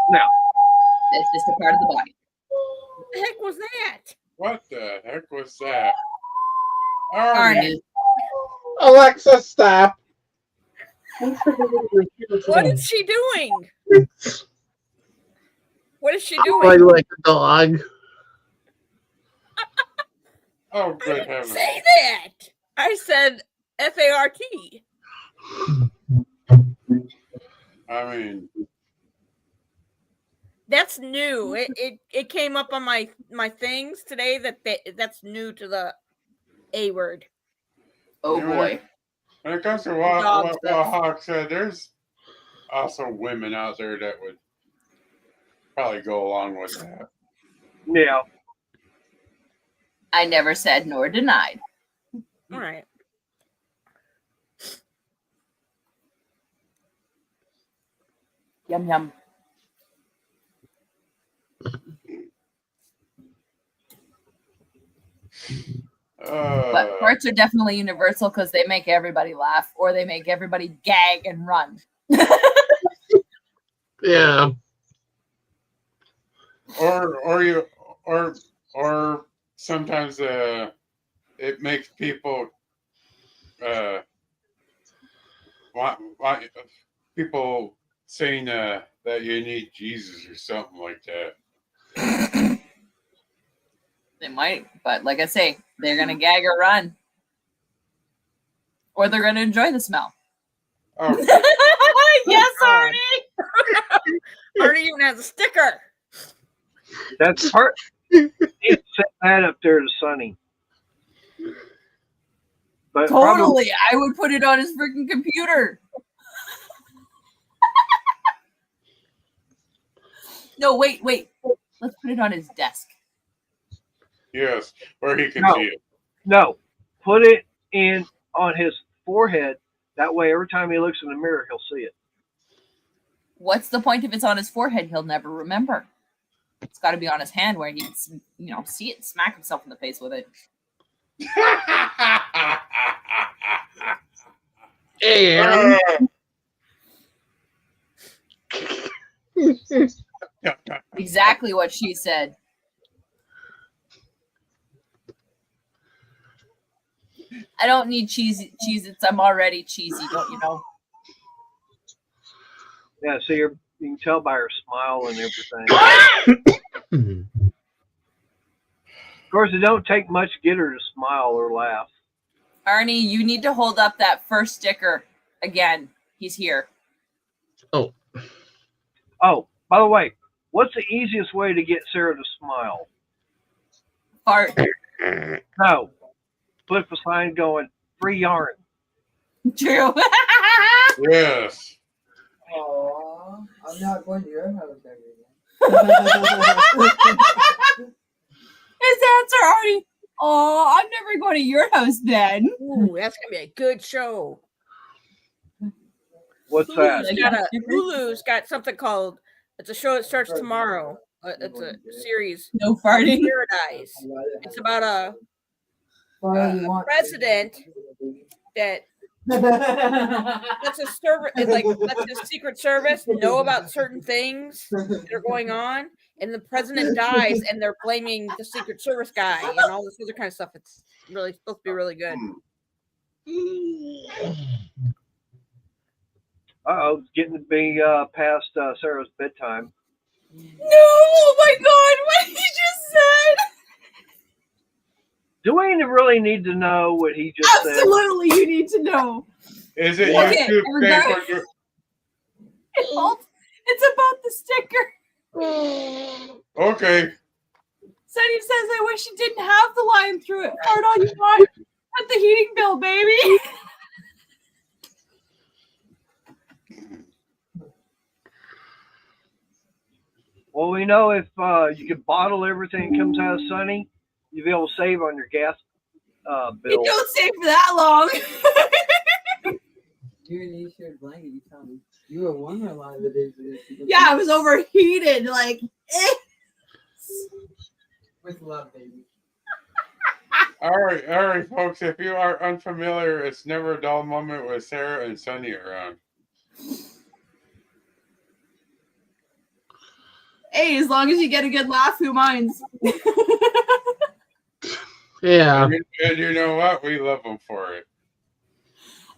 No. It's just a part of the body. What the heck was that? What the heck was that? Arnie. Alexa, stop. Thanks for visiting my channel What today. is she doing? What is she I doing? like a dog. Oh, I good didn't heavens. say that. I said FART. I mean, That's new. It came up on my things today that's new to the A word. Oh you know, boy. when it comes to Dog what stuff. Wahawk said, there's also women out there that would probably go along with that. Yeah. I never said nor denied. All right. Yum yum. But farts are definitely universal because they make everybody laugh or they make everybody gag and run. Yeah. Or sometimes it makes people people saying that you need Jesus or something like that. They might, but like I say, they're gonna gag or run. Or they're gonna enjoy the smell. Oh, Yes, God. Arnie. Arnie even has a sticker. That's part. Set that up there to Sonny. But probably, Totally. I would put it on his freaking computer. No, wait. Let's put it on his desk. Yes, where he can No. see it. no, put it in on his forehead. That way, every time he looks in the mirror, he'll see it. What's the point if it's on his forehead? He'll never remember. It's got to be on his hand where he can, see it and smack himself in the face with it. And Exactly what she said. I don't need Cheez-Its. I'm already cheesy, don't you know? Yeah, so you can tell by her smile and everything. Of course, it don't take much to get her to smile or laugh. Arnie, you need to hold up that first sticker again. He's here. Oh, by the way, what's the easiest way to get Sarah to smile? Fart. No. Flip a sign going, free yarn. True. Yes. Aww, I'm not going to your house ever His answer, Arnie. Oh, I'm never going to your house then. Ooh, that's gonna be a good show. What's that? Hulu's got something called. It's a show that starts tomorrow. It's a series. No farting. Paradise. It's about a president that lets a server, lets the Secret Service know about certain things that are going on, and the president dies, and they're blaming the Secret Service guy and all this other kind of stuff. It's really supposed to be really good. It's getting to be past Sarah's bedtime. No, oh my God, what he just said. Do we really need to know what he just said? Absolutely, you need to know. Is it Okay, YouTube regardless- pay-per-view? It's about the sticker. Okay. Sunny says, I wish you didn't have the line through it. Fart all you want. Cut the heating bill, baby. Well, we know if you can bottle everything that comes out of Sunny, you'll be able to save on your gas You bill. don't stay for that long. You and you shared blanket, you tell me. You were warmer a lot of the days. Yeah, I was overheated. With love, baby. All right, folks. If you are unfamiliar, it's never a dull moment with Sarah and Sunny around. Hey, as long as you get a good laugh, who minds? yeah, And you know what? We love them for it.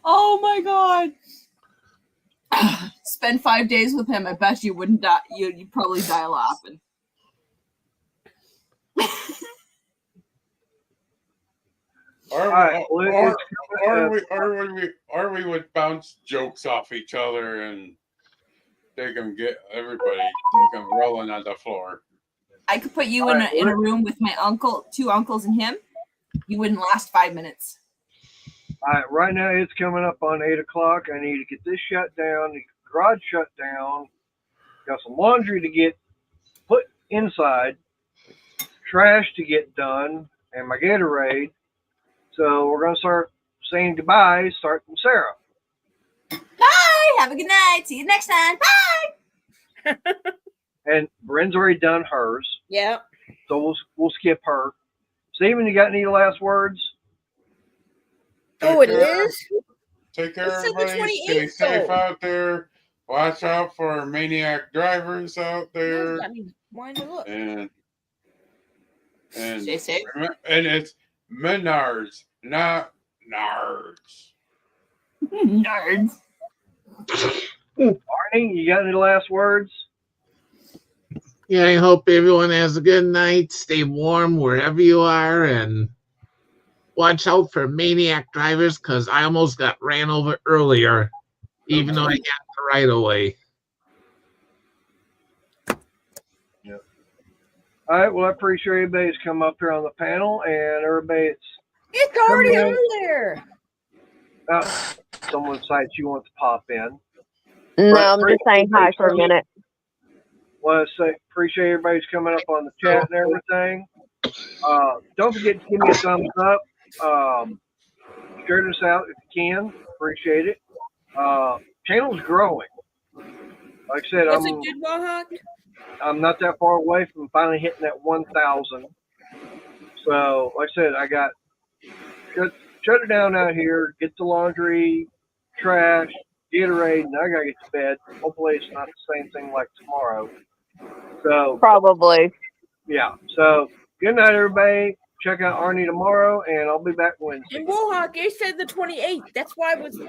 Oh my God. Spend 5 days with him. I bet you wouldn't die. You'd probably die laughing. Or we would bounce jokes off each other and take them rolling on the floor. I could put you in a room with my uncle, 2 uncles and him. You wouldn't last 5 minutes. All right, right now it's coming up on 8 o'clock. I need to get this shut down, the garage shut down. Got some laundry to get put inside, trash to get done, and my Gatorade. So we're going to start saying goodbye, start from Sarah. Bye. Have a good night. See you next time. Bye. And Bryn's already done hers, Yeah. so we'll skip her. Steven, you got any last words? Oh, it is? Take care, It's everybody. 7:28 Stay safe though. out there. Watch out for maniac drivers out there. I mean, why not look? And Stay safe. And it's Menards, not Nards. Nerds. Arnie, you got any last words? yeah. I hope everyone has a good night. Stay warm wherever you are, and watch out for maniac drivers, because I almost got ran over earlier, even though I got the right of way. All right, well, I appreciate everybody's come up here on the panel, and everybody that's It's already Come on. on there. Someone decides she wants to pop in. No, But I'm just saying hi for a minute. Want to say appreciate everybody's coming up on the chat and everything. Don't forget to give me a thumbs up. Share this out if you can. Appreciate it. Channel's growing. Like I said, Was it good, Wahawk? I'm not that far away from finally hitting that 1,000. So, like I said, I got shut it down out here, get the laundry, trash, Gatorade, and I gotta get to bed. Hopefully, it's not the same thing like tomorrow. So, Probably. yeah. So, good night, everybody. Check out Arnie tomorrow, and I'll be back Wednesday. And Wahawk, they said the 28th. That's why I was